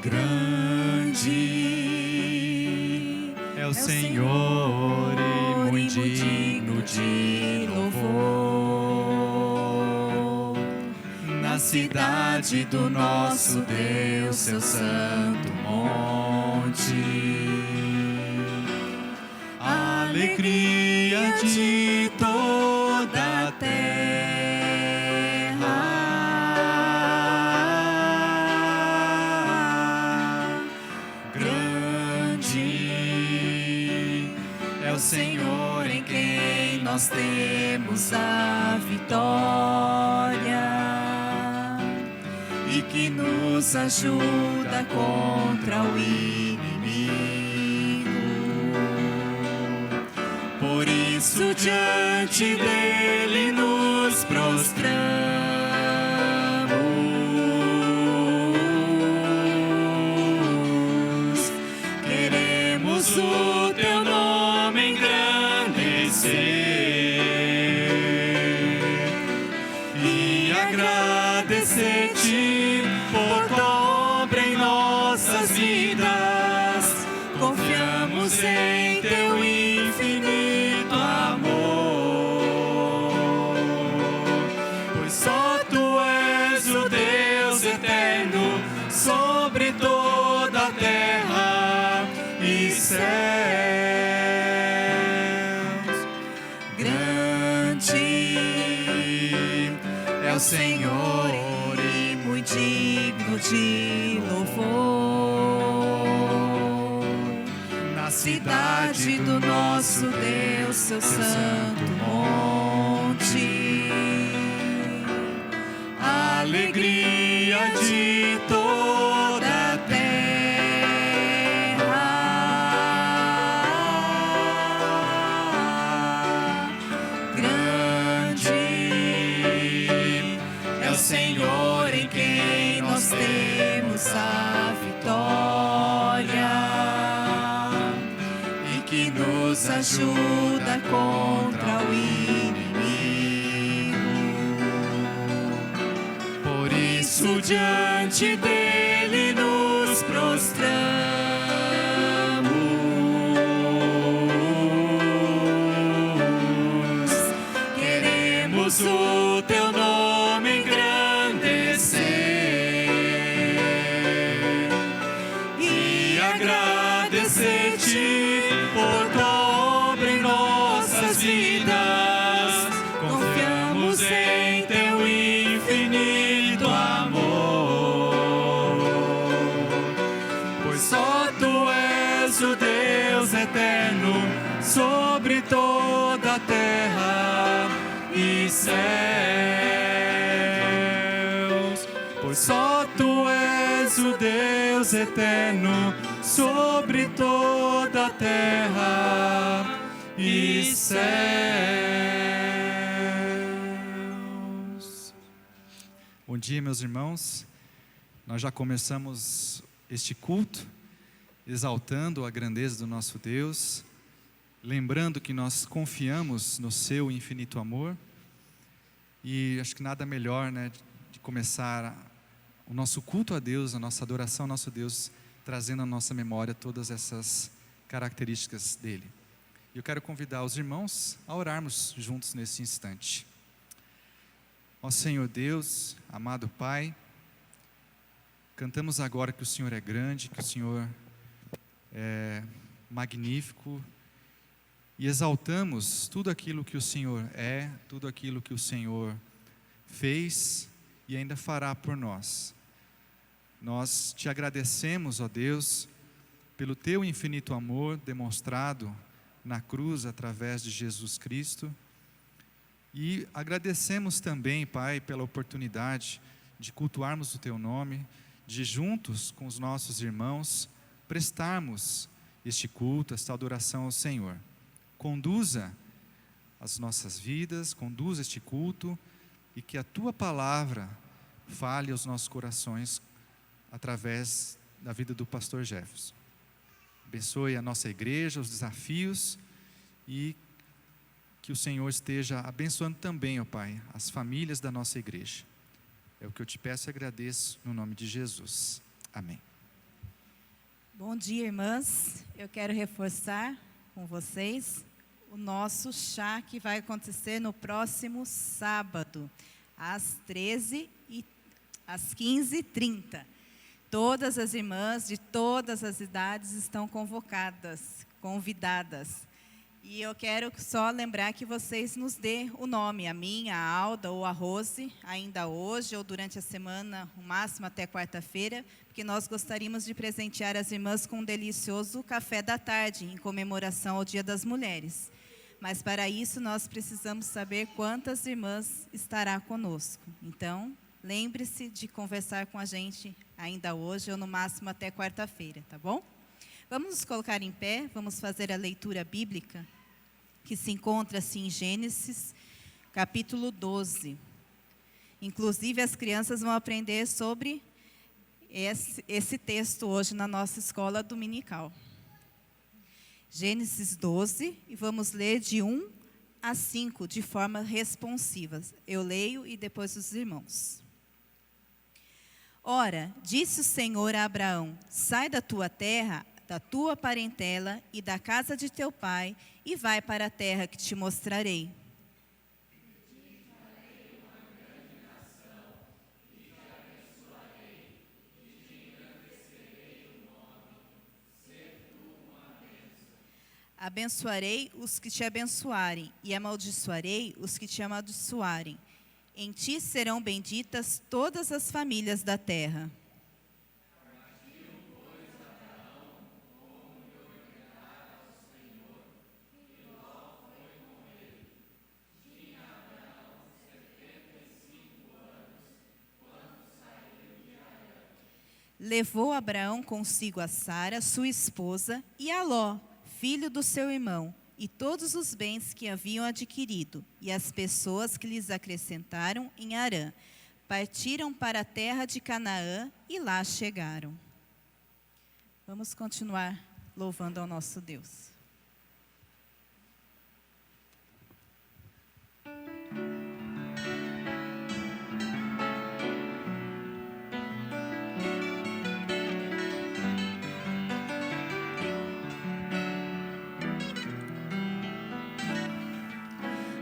Grande é o Senhor e muito digno de louvor. Na cidade do nosso Deus, seu santo monte, a alegria de toda a terra. Grande é o Senhor em quem nós temos a vitória e que nos ajuda contra o inimigo. Por isso diante dele nos prostramos, queremos o teu nome engrandecer e agradecer-te por tua obra em nossas vidas. Confiamos em teu infinito amor, pois só tu és o Deus eterno sobre toda a terra e céus. Grande é o Senhor e muito digno de louvor. Na cidade do nosso Deus, seu santo monte, a alegria de toda a terra. Grande é o Senhor em quem nós temos a vitória e que nos ajuda contra o inimigo. Por isso diante dele nos prostramos, queremos o teu nome engrandecer e agradecer-te por tua obra em nossas vidas. Confiamos em teu infinito amor, pois só tu és o Deus eterno sobre toda a terra e céus. Pois só tu és o Deus eterno sobre toda a terra e céus. Bom dia, meus irmãos. Nós já começamos este culto exaltando a grandeza do nosso Deus, lembrando que nós confiamos no seu infinito amor. E acho que nada melhor, né, de começar o nosso culto a Deus, a nossa adoração ao nosso Deus, trazendo à nossa memória todas essas características dele. E eu quero convidar os irmãos a orarmos juntos nesse instante. Ó Senhor Deus, amado Pai, cantamos agora que o Senhor é grande, que o Senhor é magnífico, e exaltamos tudo aquilo que o Senhor é, tudo aquilo que o Senhor fez e ainda fará por nós. Nós te agradecemos, ó Deus, pelo teu infinito amor demonstrado na cruz através de Jesus Cristo. E agradecemos também, Pai, pela oportunidade de cultuarmos o teu nome, de juntos com os nossos irmãos prestarmos este culto, esta adoração ao Senhor. Conduza as nossas vidas, conduza este culto e que a tua palavra fale aos nossos corações através da vida do pastor Jefferson. Abençoe a nossa igreja, os desafios e que o Senhor esteja abençoando também, ó Pai, as famílias da nossa igreja. É o que eu te peço e agradeço no nome de Jesus. Amém. Bom dia, irmãs. Eu quero reforçar com vocês o nosso chá que vai acontecer no próximo sábado, às 15h30. Todas as irmãs de todas as idades estão convidadas. E eu quero só lembrar que vocês nos dê o nome, a minha, a Alda ou a Rose, ainda hoje ou durante a semana, o máximo até quarta-feira, porque nós gostaríamos de presentear as irmãs com um delicioso café da tarde, em comemoração ao Dia das Mulheres. Mas para isso nós precisamos saber quantas irmãs estará conosco. Então, lembre-se de conversar com a gente ainda hoje ou no máximo até quarta-feira, tá bom? Vamos nos colocar em pé, vamos fazer a leitura bíblica, que se encontra assim em Gênesis, capítulo 12. Inclusive, as crianças vão aprender sobre esse texto hoje na nossa escola dominical. Gênesis 12, e vamos ler de 1 a 5, de forma responsiva. Eu leio e depois os irmãos. Ora, disse o Senhor a Abraão: sai da tua terra, da tua parentela e da casa de teu pai, e vai para a terra que te mostrarei. Abençoarei os que te abençoarem, e amaldiçoarei os que te amaldiçoarem. Em ti serão benditas todas as famílias da terra. Levou Abraão consigo a Sara, sua esposa, e a Ló, filho do seu irmão, e todos os bens que haviam adquirido, e as pessoas que lhes acrescentaram em Harã. Partiram para a terra de Canaã e lá chegaram. Vamos continuar louvando ao nosso Deus.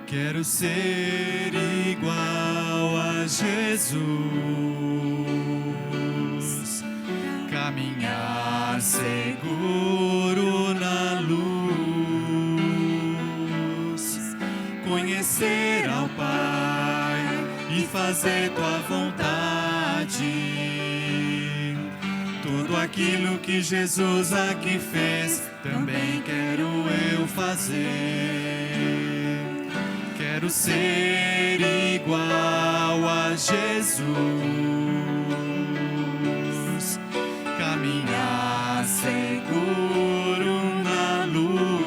Quero ser igual a Jesus, caminhar seguro na luz, conhecer ao Pai e fazer tua vontade. Tudo aquilo que Jesus aqui fez, também quero eu fazer. Quero ser igual a Jesus, caminhar seguro na luz,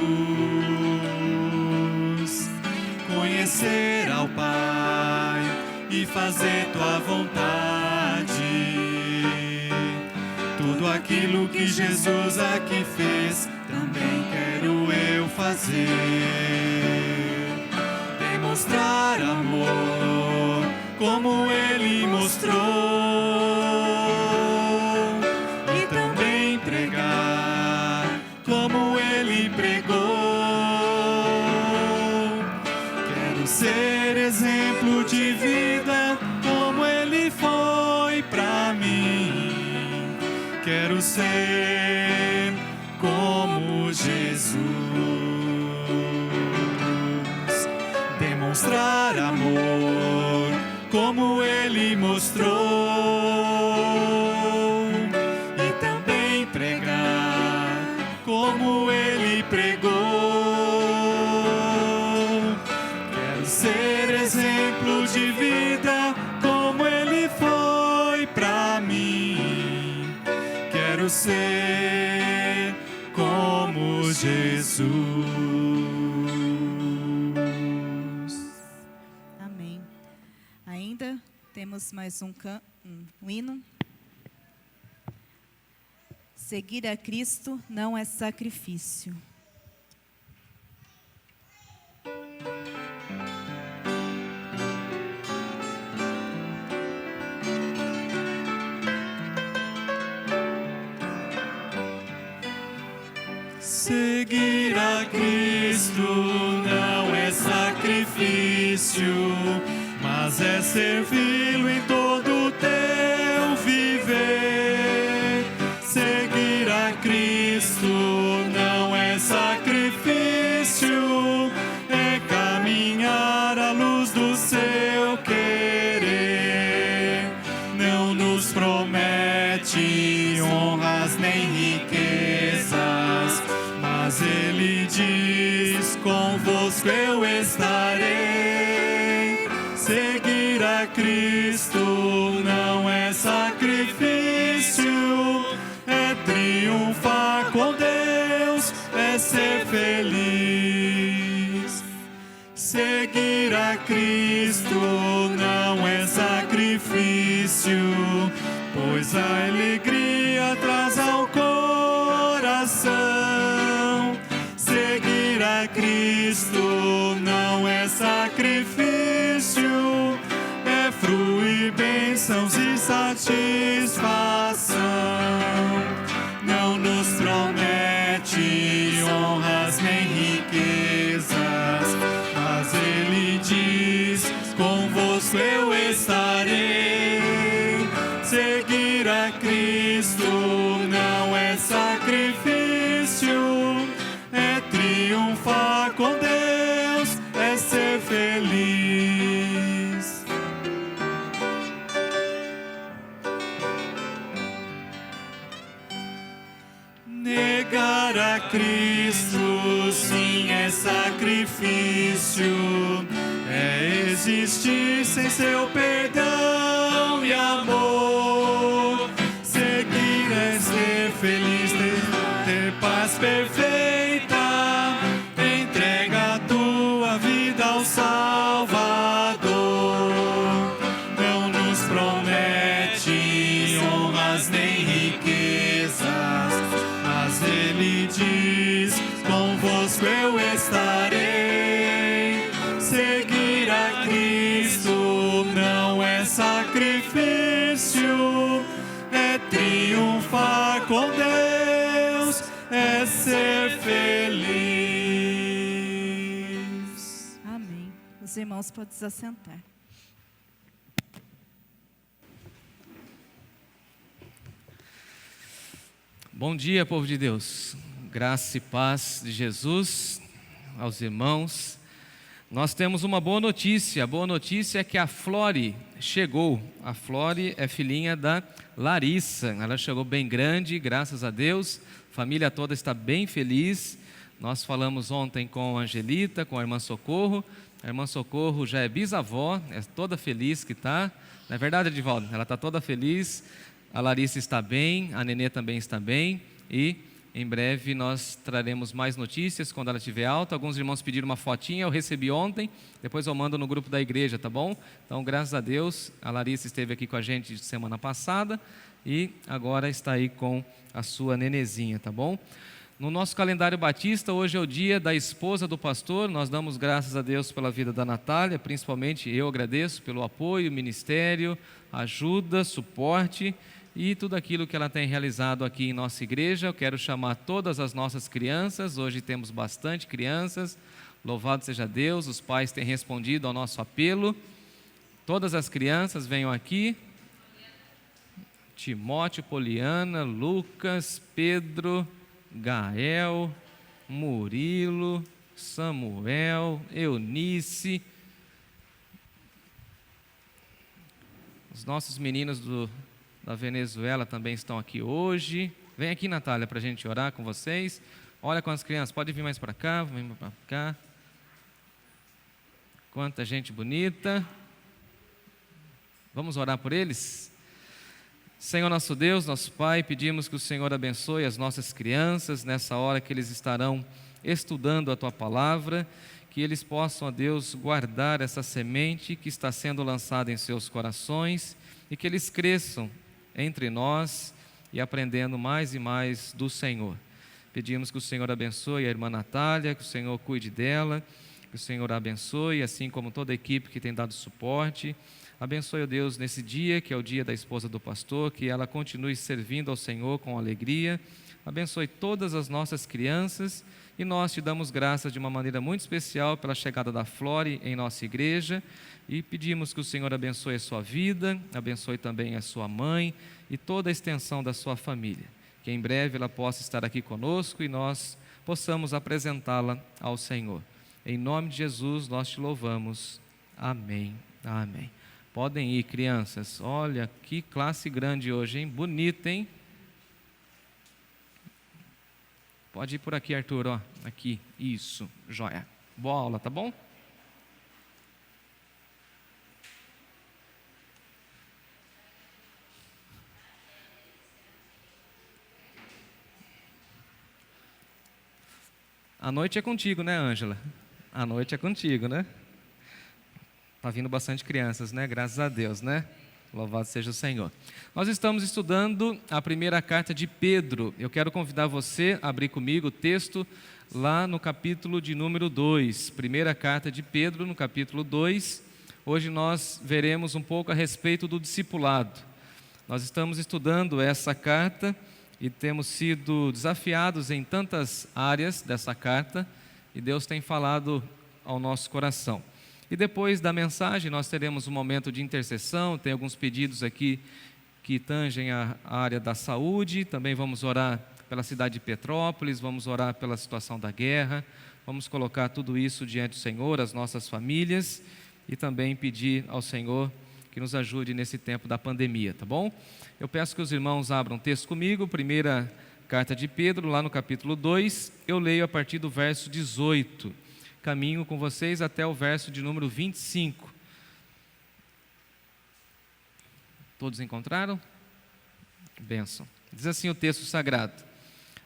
conhecer ao Pai e fazer tua vontade. Tudo aquilo que Jesus aqui fez, também quero eu fazer. Mostrar amor como Ele mostrou, e também pregar como Ele pregou. Quero ser exemplo de vida como Ele foi pra mim. Quero ser como Jesus. Mostrar amor como Ele mostrou, e também pregar como Ele pregou. Quero ser exemplo de vida como Ele foi pra mim. Quero ser como Jesus. Temos mais um hino. Seguir a Cristo não é sacrifício. Seguir a Cristo não é sacrifício, mas é servi-lo em todo o teu viver. Seguir a Cristo não é sacrifício, é caminhar à luz do seu querer. Não nos promete honras nem riquezas, mas Ele diz: convosco eu estarei. Seguir a Cristo não é sacrifício, é triunfar com Deus, é ser feliz. Seguir a Cristo não é sacrifício, pois a alegria traz ao coração. Seguir a Cristo não é sacrifício, é fruir bênçãos e satisfação. Não nos promete honras nem riquezas, mas Ele diz: convosco eu estarei. Seguir a Cristo não é sacrifício, é triunfar com Deus, é ser feliz. Negar a Cristo, sim, é sacrifício, é existir sem seu perdão e amor. Seguir é ser feliz, ter paz perfeita. Entrega a tua vida ao Salvador. Não nos promete honras nem riquezas, mas Ele diz: convosco eu estarei. Seguir a Cristo não é sacrifício, é triunfar com Deus, é ser feliz. Amém. Os irmãos podem se assentar. Bom dia, povo de Deus. Graça e paz de Jesus aos irmãos. Nós temos uma boa notícia. A boa notícia é que a Flore chegou. A Flore é filhinha da Larissa. Ela chegou bem grande, graças a Deus. A família toda está bem feliz. Nós falamos ontem com a Angelita, com a irmã Socorro. A irmã Socorro já é bisavó, é toda feliz que está. Não é verdade, Edivaldo? Ela está toda feliz. A Larissa está bem, a Nenê também está bem. E em breve nós traremos mais notícias quando ela estiver alta. Alguns irmãos pediram uma fotinha, eu recebi ontem. Depois eu mando no grupo da igreja, tá bom? Então, graças a Deus, a Larissa esteve aqui com a gente semana passada e agora está aí com a sua nenezinha, tá bom? No nosso calendário batista, hoje é o dia da esposa do pastor. Nós damos graças a Deus pela vida da Natália, principalmente eu agradeço pelo apoio, ministério, ajuda, suporte e tudo aquilo que ela tem realizado aqui em nossa igreja. Eu quero chamar todas as nossas crianças, hoje temos bastante crianças, louvado seja Deus, os pais têm respondido ao nosso apelo. Todas as crianças venham aqui, Timóteo, Poliana, Lucas, Pedro, Gael, Murilo, Samuel, Eunice, os nossos meninos da Venezuela também estão aqui hoje. Vem aqui, Natália, para a gente orar com vocês. Olha com as crianças, pode vir mais para cá, vem para cá. Quanta gente bonita. Vamos orar por eles? Senhor nosso Deus, nosso Pai, pedimos que o Senhor abençoe as nossas crianças nessa hora que eles estarão estudando a Tua Palavra, que eles possam, ó Deus, guardar essa semente que está sendo lançada em seus corações e que eles cresçam entre nós e aprendendo mais e mais do Senhor. Pedimos que o Senhor abençoe a irmã Natália, que o Senhor cuide dela, que o Senhor a abençoe, assim como toda a equipe que tem dado suporte. Abençoe, ó Deus, nesse dia, que é o dia da esposa do pastor, que ela continue servindo ao Senhor com alegria. Abençoe todas as nossas crianças e nós te damos graças de uma maneira muito especial pela chegada da Flore em nossa igreja e pedimos que o Senhor abençoe a sua vida, abençoe também a sua mãe e toda a extensão da sua família. Que em breve ela possa estar aqui conosco e nós possamos apresentá-la ao Senhor. Em nome de Jesus nós te louvamos. Amém. Amém. Podem ir, crianças. Olha que classe grande hoje, hein? Bonita, hein? Pode ir por aqui, Arthur, ó. Aqui, isso, joia. Boa aula, tá bom? A noite é contigo, né, Ângela? A noite é contigo, né? Tá vindo bastante crianças, né? Graças a Deus, né? Louvado seja o Senhor. Nós estamos estudando a primeira carta de Pedro. Eu quero convidar você a abrir comigo o texto lá no capítulo de número 2. Primeira carta de Pedro, no capítulo 2. Hoje nós veremos um pouco a respeito do discipulado. Nós estamos estudando essa carta e temos sido desafiados em tantas áreas dessa carta e Deus tem falado ao nosso coração. E depois da mensagem nós teremos um momento de intercessão, tem alguns pedidos aqui que tangem a área da saúde, também vamos orar pela cidade de Petrópolis, vamos orar pela situação da guerra, vamos colocar tudo isso diante do Senhor, as nossas famílias e também pedir ao Senhor que nos ajude nesse tempo da pandemia, tá bom? Eu peço que os irmãos abram o texto comigo, primeira carta de Pedro, lá no capítulo 2, eu leio a partir do verso 18, caminho com vocês até o verso de número 25. Todos encontraram? Bênção. Diz assim o texto sagrado: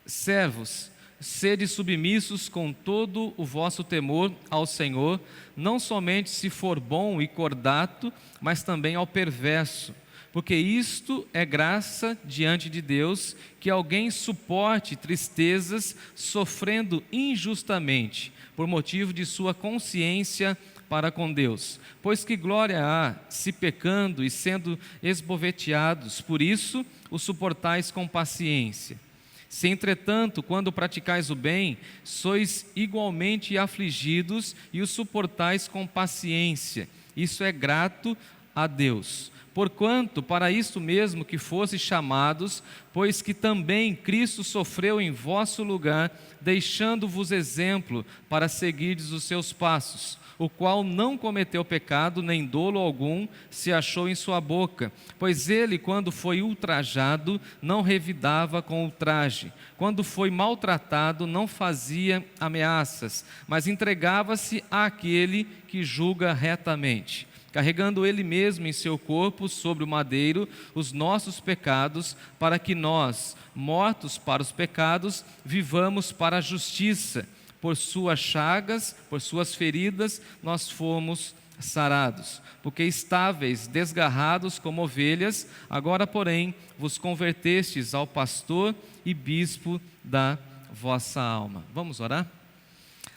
servos, sede submissos com todo o vosso temor ao Senhor, não somente se for bom e cordato, mas também ao perverso. Porque isto é graça diante de Deus, que alguém suporte tristezas, sofrendo injustamente, por motivo de sua consciência para com Deus. Pois que glória há, se pecando e sendo esboveteados, por isso o suportais com paciência. Se, entretanto, quando praticais o bem, sois igualmente afligidos e o suportais com paciência, isso é grato a Deus. Porquanto, para isto mesmo que fostes chamados, pois que também Cristo sofreu em vosso lugar, deixando-vos exemplo para seguirdes os seus passos, o qual não cometeu pecado, nem dolo algum se achou em sua boca. Pois ele, quando foi ultrajado, não revidava com ultraje. Quando foi maltratado, não fazia ameaças, mas entregava-se àquele que julga retamente, carregando ele mesmo em seu corpo sobre o madeiro os nossos pecados, para que nós, mortos para os pecados, vivamos para a justiça. Por suas chagas, por suas feridas, nós fomos sarados. Porque estáveis, desgarrados como ovelhas, agora, porém, vos convertestes ao pastor e bispo da vossa alma. Vamos orar?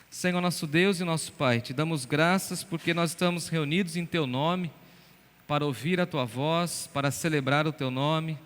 Senhor nosso Deus e nosso Pai, te damos graças porque nós estamos reunidos em Teu nome, para ouvir a Tua voz, para celebrar o Teu nome.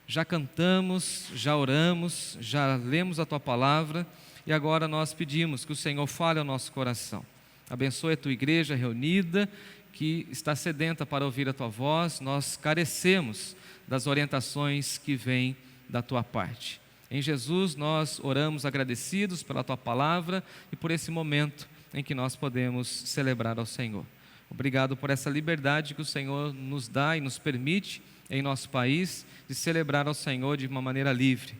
Já cantamos, já oramos, já lemos a Tua palavra e agora nós pedimos que o Senhor fale ao nosso coração. Abençoe a Tua igreja reunida, que está sedenta para ouvir a Tua voz. Nós carecemos das orientações que vêm da Tua parte. Em Jesus nós oramos agradecidos pela Tua palavra e por esse momento em que nós podemos celebrar ao Senhor. Obrigado por essa liberdade que o Senhor nos dá e nos permite em nosso país de celebrar ao Senhor de uma maneira livre.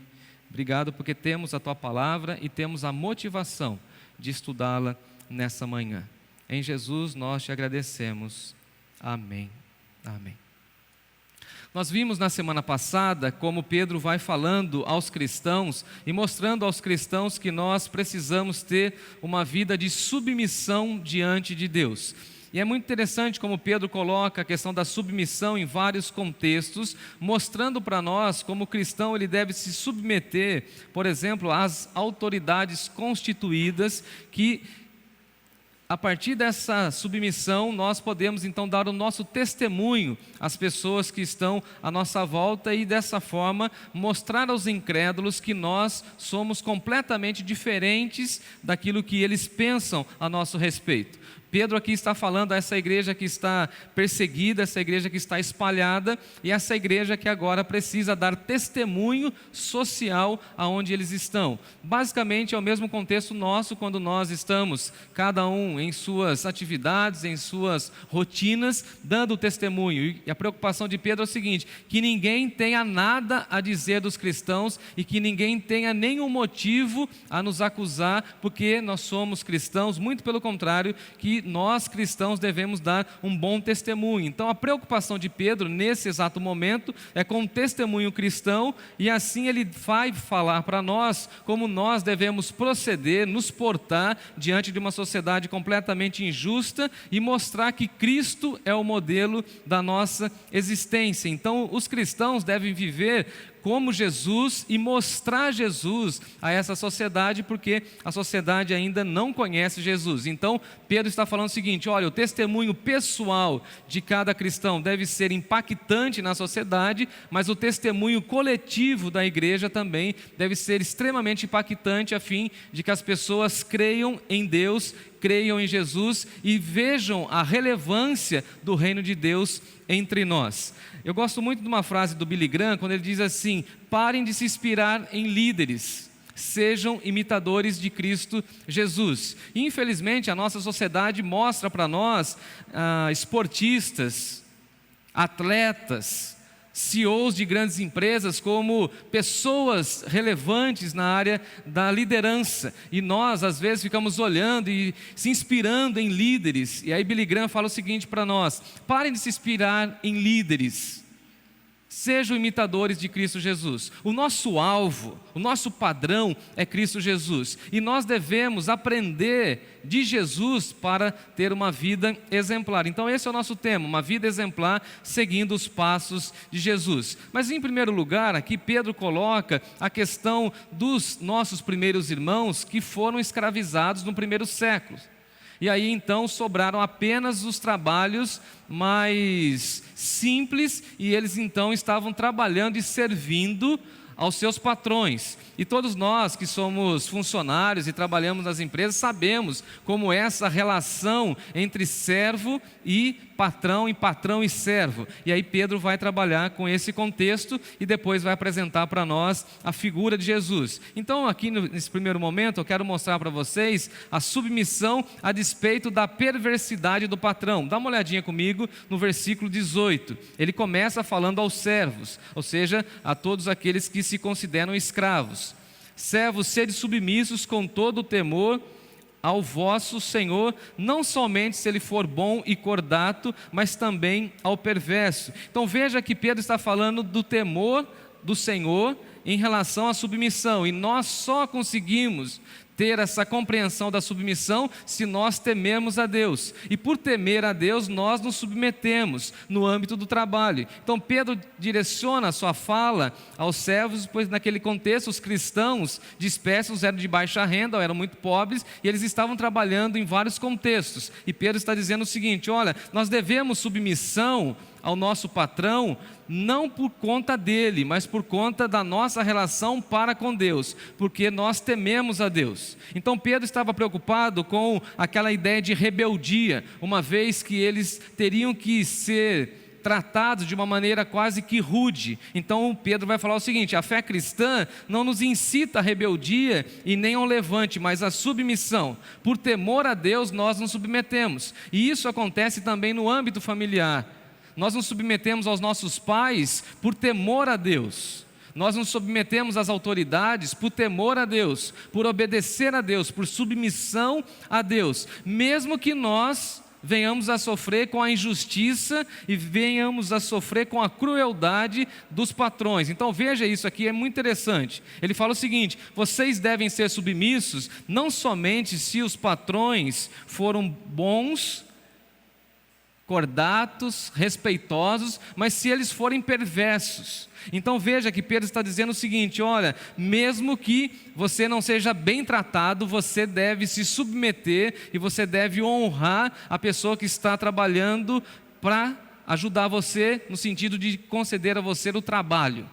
Obrigado porque temos a Tua palavra e temos a motivação de estudá-la nessa manhã. Em Jesus nós te agradecemos. Amém. Amém. Nós vimos na semana passada como Pedro vai falando aos cristãos e mostrando aos cristãos que nós precisamos ter uma vida de submissão diante de Deus. E é muito interessante como Pedro coloca a questão da submissão em vários contextos, mostrando para nós como o cristão ele deve se submeter, por exemplo, às autoridades constituídas que a partir dessa submissão, nós podemos então dar o nosso testemunho às pessoas que estão à nossa volta e dessa forma mostrar aos incrédulos que nós somos completamente diferentes daquilo que eles pensam a nosso respeito. Pedro aqui está falando a essa igreja que está perseguida, essa igreja que está espalhada e essa igreja que agora precisa dar testemunho social aonde eles estão. Basicamente é o mesmo contexto nosso quando nós estamos, cada um em suas atividades, em suas rotinas, dando testemunho. E a preocupação de Pedro é o seguinte: que ninguém tenha nada a dizer dos cristãos e que ninguém tenha nenhum motivo a nos acusar porque nós somos cristãos, muito pelo contrário, que nós cristãos devemos dar um bom testemunho. Então a preocupação de Pedro nesse exato momento é com o testemunho cristão, e assim ele vai falar para nós como nós devemos proceder, nos portar diante de uma sociedade completamente injusta e mostrar que Cristo é o modelo da nossa existência. Então os cristãos devem viver como Jesus e mostrar Jesus a essa sociedade, porque a sociedade ainda não conhece Jesus. Então Pedro está falando o seguinte: olha, o testemunho pessoal de cada cristão deve ser impactante na sociedade, mas o testemunho coletivo da igreja também deve ser extremamente impactante, a fim de que as pessoas creiam em Deus, creiam em Jesus e vejam a relevância do reino de Deus entre nós. Eu gosto muito de uma frase do Billy Graham, quando ele diz assim: parem de se inspirar em líderes, sejam imitadores de Cristo Jesus. Infelizmente a nossa sociedade mostra para nós esportistas, atletas, CEOs de grandes empresas como pessoas relevantes na área da liderança, e nós às vezes ficamos olhando e se inspirando em líderes. E aí Billy Graham fala o seguinte para nós: parem de se inspirar em líderes, sejam imitadores de Cristo Jesus. O nosso alvo, o nosso padrão é Cristo Jesus, e nós devemos aprender de Jesus para ter uma vida exemplar. Então esse é o nosso tema, uma vida exemplar seguindo os passos de Jesus. Mas em primeiro lugar aqui Pedro coloca a questão dos nossos primeiros irmãos que foram escravizados no primeiro século. E aí então sobraram apenas os trabalhos mais simples, e eles então estavam trabalhando e servindo aos seus patrões. E todos nós que somos funcionários e trabalhamos nas empresas sabemos como é essa relação entre servo e patrão e servo. E aí Pedro vai trabalhar com esse contexto e depois vai apresentar para nós a figura de Jesus. Então aqui nesse primeiro momento eu quero mostrar para vocês a submissão a despeito da perversidade do patrão. Dá uma olhadinha comigo no versículo 18. Ele começa falando aos servos, ou seja, a todos aqueles que se consideram escravos. Servos, sede submissos com todo o temor ao vosso Senhor, não somente se ele for bom e cordato, mas também ao perverso. Então veja que Pedro está falando do temor do Senhor em relação à submissão, e nós só conseguimos ter essa compreensão da submissão se nós temermos a Deus, e por temer a Deus nós nos submetemos no âmbito do trabalho. Então Pedro direciona a sua fala aos servos, pois naquele contexto os cristãos dispersos eram de baixa renda, eram muito pobres, e eles estavam trabalhando em vários contextos, e Pedro está dizendo o seguinte: olha, nós devemos submissão ao nosso patrão, não por conta dele, mas por conta da nossa relação para com Deus, porque nós tememos a Deus. Então Pedro estava preocupado com aquela ideia de rebeldia, uma vez que eles teriam que ser tratados de uma maneira quase que rude. Então Pedro vai falar o seguinte: a fé cristã não nos incita à rebeldia e nem ao levante, mas à submissão. Por temor a Deus nós nos submetemos, e isso acontece também no âmbito familiar. Nós nos submetemos aos nossos pais por temor a Deus. Nós nos submetemos às autoridades por temor a Deus, por obedecer a Deus, por submissão a Deus, mesmo que nós venhamos a sofrer com a injustiça e venhamos a sofrer com a crueldade dos patrões. Então veja, isso aqui é muito interessante. Ele fala o seguinte: vocês devem ser submissos não somente se os patrões foram bons cordatos, respeitosos, mas se eles forem perversos. Então veja que Pedro está dizendo o seguinte: olha, mesmo que você não seja bem tratado, você deve se submeter e você deve honrar a pessoa que está trabalhando para ajudar você, no sentido de conceder a você o trabalho.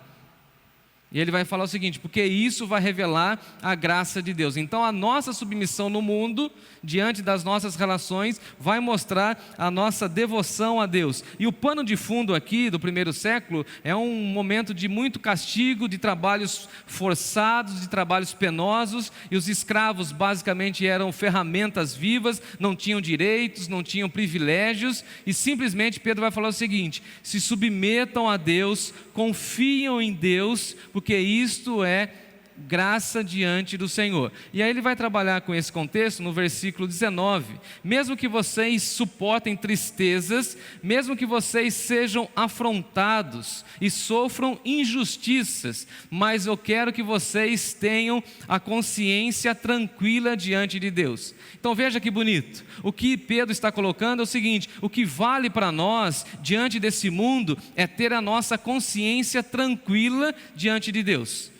E ele vai falar o seguinte: porque isso vai revelar a graça de Deus. Então a nossa submissão no mundo, diante das nossas relações, vai mostrar a nossa devoção a Deus. E o pano de fundo aqui do primeiro século é um momento de muito castigo, de trabalhos forçados, de trabalhos penosos, e os escravos basicamente eram ferramentas vivas, não tinham direitos, não tinham privilégios, e simplesmente Pedro vai falar o seguinte: se submetam a Deus, confiam em Deus, porque isto é graça diante do Senhor. E aí ele vai trabalhar com esse contexto no versículo 19. Mesmo que vocês suportem tristezas, mesmo que vocês sejam afrontados e sofram injustiças, mas eu quero que vocês tenham a consciência tranquila diante de Deus. Então veja que bonito. O que Pedro está colocando é o seguinte: o que vale para nós diante desse mundo é ter a nossa consciência tranquila diante de Deus.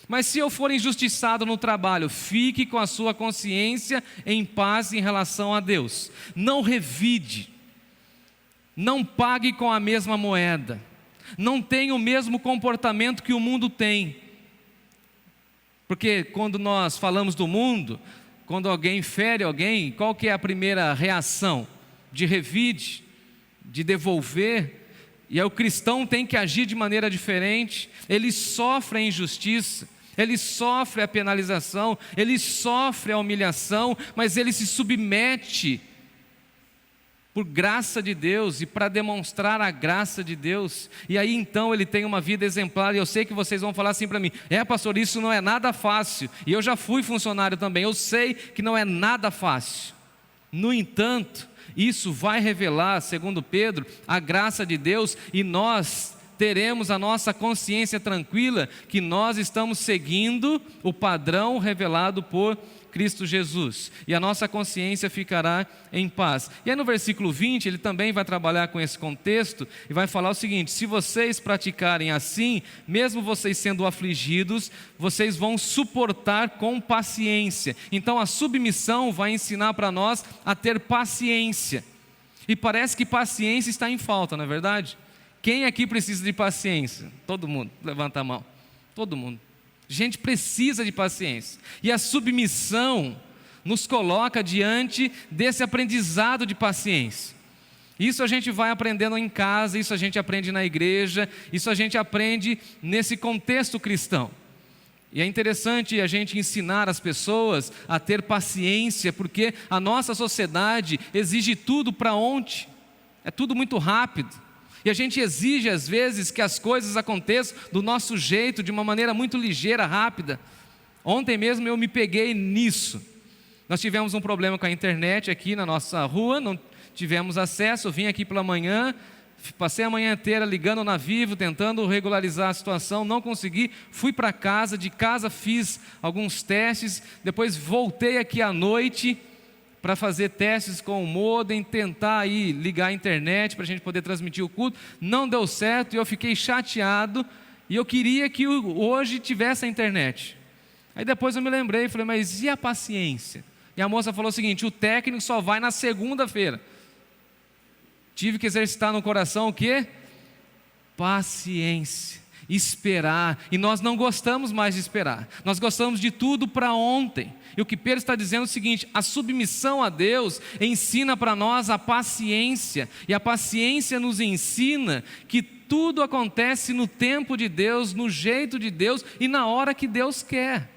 Mas se eu for injustiçado no trabalho, fique com a sua consciência em paz em relação a Deus. Não revide, não pague com a mesma moeda, não tenha o mesmo comportamento que o mundo tem. Porque quando nós falamos do mundo, quando alguém fere alguém, qual que é a primeira reação? De revide, de devolver. E aí o cristão tem que agir de maneira diferente. Ele sofre a injustiça, ele sofre a penalização, ele sofre a humilhação, mas ele se submete por graça de Deus e para demonstrar a graça de Deus. E aí então ele tem uma vida exemplar. E eu sei que vocês vão falar assim para mim: pastor, isso não é nada fácil. E eu já fui funcionário também, eu sei que não é nada fácil. No entanto, isso vai revelar, segundo Pedro, a graça de Deus, e nós teremos a nossa consciência tranquila que nós estamos seguindo o padrão revelado por Cristo Jesus, e a nossa consciência ficará em paz. E aí no versículo 20 ele também vai trabalhar com esse contexto e vai falar o seguinte: se vocês praticarem assim, mesmo vocês sendo afligidos, vocês vão suportar com paciência. Então a submissão vai ensinar para nós a ter paciência, e parece que paciência está em falta, não é verdade? Quem aqui precisa de paciência? Todo mundo, levanta a mão. Todo mundo. A gente precisa de paciência. E a submissão nos coloca diante desse aprendizado de paciência. Isso a gente vai aprendendo em casa, isso a gente aprende na igreja, isso a gente aprende nesse contexto cristão. E é interessante a gente ensinar as pessoas a ter paciência, porque a nossa sociedade exige tudo para ontem. É tudo muito rápido. E a gente exige às vezes que as coisas aconteçam do nosso jeito, de uma maneira muito ligeira, rápida. Ontem mesmo eu me peguei nisso. Nós tivemos um problema com a internet aqui na nossa rua, não tivemos acesso, eu vim aqui pela manhã, passei a manhã inteira ligando na Vivo, tentando regularizar a situação, não consegui, fui para casa, de casa fiz alguns testes, depois voltei aqui à noite para fazer testes com o modem, tentar aí ligar a internet para a gente poder transmitir o culto. Não deu certo e eu fiquei chateado, e eu queria que hoje tivesse a internet. Aí depois eu me lembrei, falei: mas e a paciência? E a moça falou o seguinte: o técnico só vai na segunda-feira. Tive que exercitar no coração o quê? Paciência, esperar. E nós não gostamos mais de esperar, nós gostamos de tudo para ontem. E o que Pedro está dizendo é o seguinte: a submissão a Deus ensina para nós a paciência, e a paciência nos ensina que tudo acontece no tempo de Deus, no jeito de Deus e na hora que Deus quer.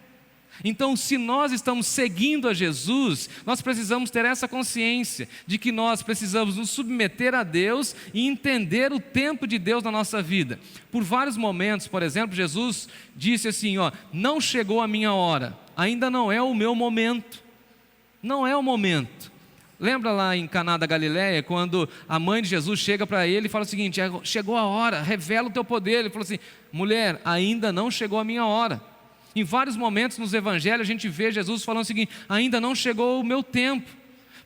Então, se nós estamos seguindo a Jesus, nós precisamos ter essa consciência de que nós precisamos nos submeter a Deus e entender o tempo de Deus na nossa vida. Por vários momentos, por exemplo, Jesus disse assim: não chegou a minha hora, ainda não é o meu momento. Não é o momento. Lembra lá em Caná da Galileia, quando a mãe de Jesus chega para ele e fala o seguinte: chegou a hora, revela o teu poder. Ele falou assim: mulher, ainda não chegou a minha hora. Em vários momentos nos evangelhos a gente vê Jesus falando o seguinte: ainda não chegou o meu tempo.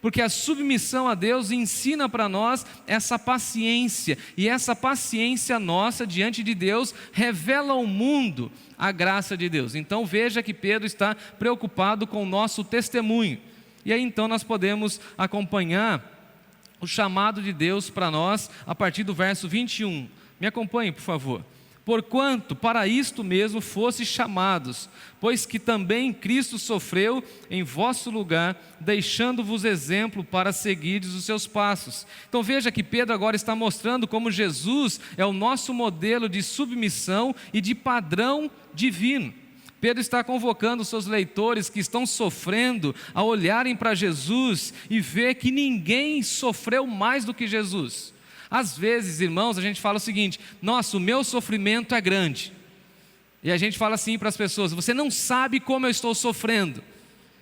Porque a submissão a Deus ensina para nós essa paciência, e essa paciência nossa diante de Deus revela ao mundo a graça de Deus. Então veja que Pedro está preocupado com o nosso testemunho. E aí então nós podemos acompanhar o chamado de Deus para nós a partir do verso 21. Me acompanhe, por favor. Porquanto para isto mesmo fostes chamados, pois que também Cristo sofreu em vosso lugar, deixando-vos exemplo para seguirdes os seus passos. Então veja que Pedro agora está mostrando como Jesus é o nosso modelo de submissão e de padrão divino. Pedro está convocando os seus leitores que estão sofrendo a olharem para Jesus e ver que ninguém sofreu mais do que Jesus. Às vezes, irmãos, a gente fala o seguinte: nossa, o meu sofrimento é grande. E a gente fala assim para as pessoas: você não sabe como eu estou sofrendo.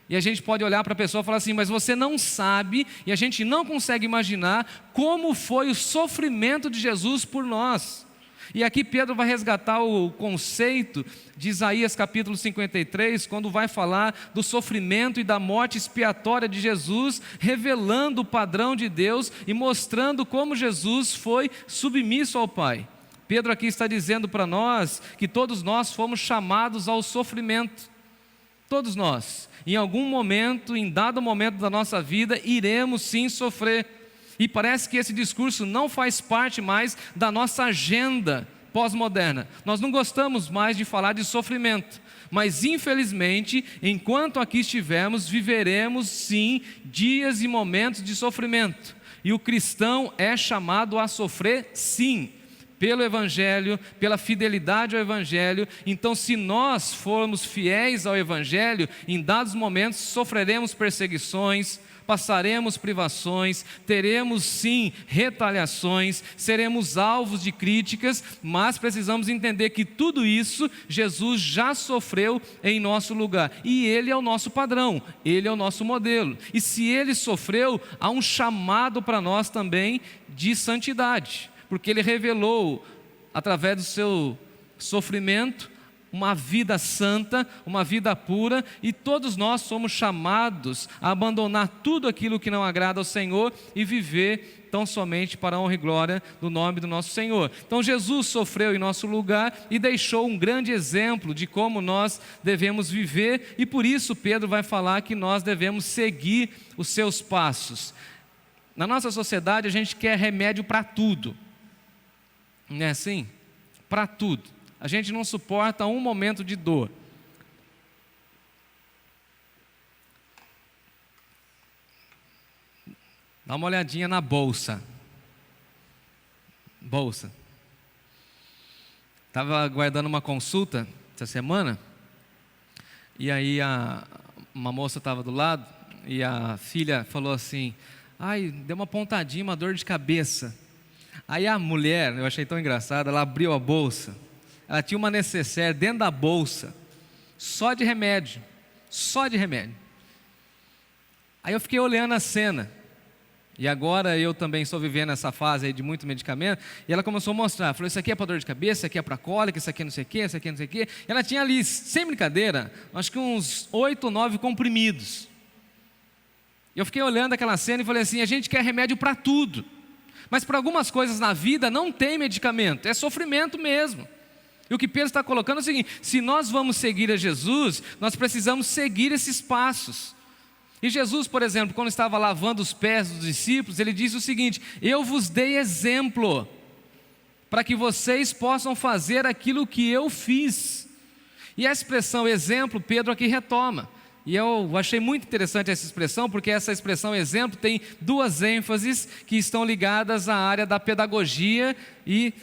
E a gente pode olhar para a pessoa e falar assim: mas você não sabe, e a gente não consegue imaginar como foi o sofrimento de Jesus por nós. E aqui Pedro vai resgatar o conceito de Isaías capítulo 53, quando vai falar do sofrimento e da morte expiatória de Jesus, revelando o padrão de Deus e mostrando como Jesus foi submisso ao Pai. Pedro aqui está dizendo para nós que todos nós fomos chamados ao sofrimento. Todos nós, em algum momento, em dado momento da nossa vida, iremos sim sofrer. E parece que esse discurso não faz parte mais da nossa agenda pós-moderna. Nós não gostamos mais de falar de sofrimento, mas infelizmente, enquanto aqui estivermos, viveremos sim dias e momentos de sofrimento. E o cristão é chamado a sofrer sim, pelo Evangelho, pela fidelidade ao Evangelho. Então, se nós formos fiéis ao Evangelho, em dados momentos sofreremos perseguições, passaremos privações, teremos sim retaliações, seremos alvos de críticas, mas precisamos entender que tudo isso Jesus já sofreu em nosso lugar, e Ele é o nosso padrão, Ele é o nosso modelo, e se Ele sofreu, há um chamado para nós também de santidade, porque Ele revelou, através do seu sofrimento, uma vida santa, uma vida pura, e todos nós somos chamados a abandonar tudo aquilo que não agrada ao Senhor e viver tão somente para a honra e glória do nome do nosso Senhor. Então Jesus sofreu em nosso lugar e deixou um grande exemplo de como nós devemos viver, e por isso Pedro vai falar que nós devemos seguir os seus passos. Na nossa sociedade a gente quer remédio para tudo, não é assim? Para tudo. A gente não suporta um momento de dor. Dá uma olhadinha na bolsa. Estava aguardando uma consulta essa semana, e aí uma moça estava do lado, e a filha falou assim: ai, deu uma pontadinha, uma dor de cabeça. Aí a mulher, eu achei tão engraçado, ela abriu a bolsa. Ela tinha uma necessaire dentro da bolsa, só de remédio. Aí eu fiquei olhando a cena, e agora eu também estou vivendo essa fase aí de muito medicamento, e ela começou a mostrar, falou: isso aqui é para dor de cabeça, isso aqui é para cólica, isso aqui é não sei o quê, isso aqui é não sei o quê. E ela tinha ali, sem brincadeira, acho que uns 8 ou 9 comprimidos. Eu fiquei olhando aquela cena e falei assim: a gente quer remédio para tudo, mas para algumas coisas na vida não tem medicamento, é sofrimento mesmo. E o que Pedro está colocando é o seguinte: se nós vamos seguir a Jesus, nós precisamos seguir esses passos. E Jesus, por exemplo, quando estava lavando os pés dos discípulos, ele disse o seguinte: eu vos dei exemplo, para que vocês possam fazer aquilo que eu fiz. E a expressão exemplo, Pedro aqui retoma. E eu achei muito interessante essa expressão, porque essa expressão exemplo tem duas ênfases que estão ligadas à área da pedagogia, e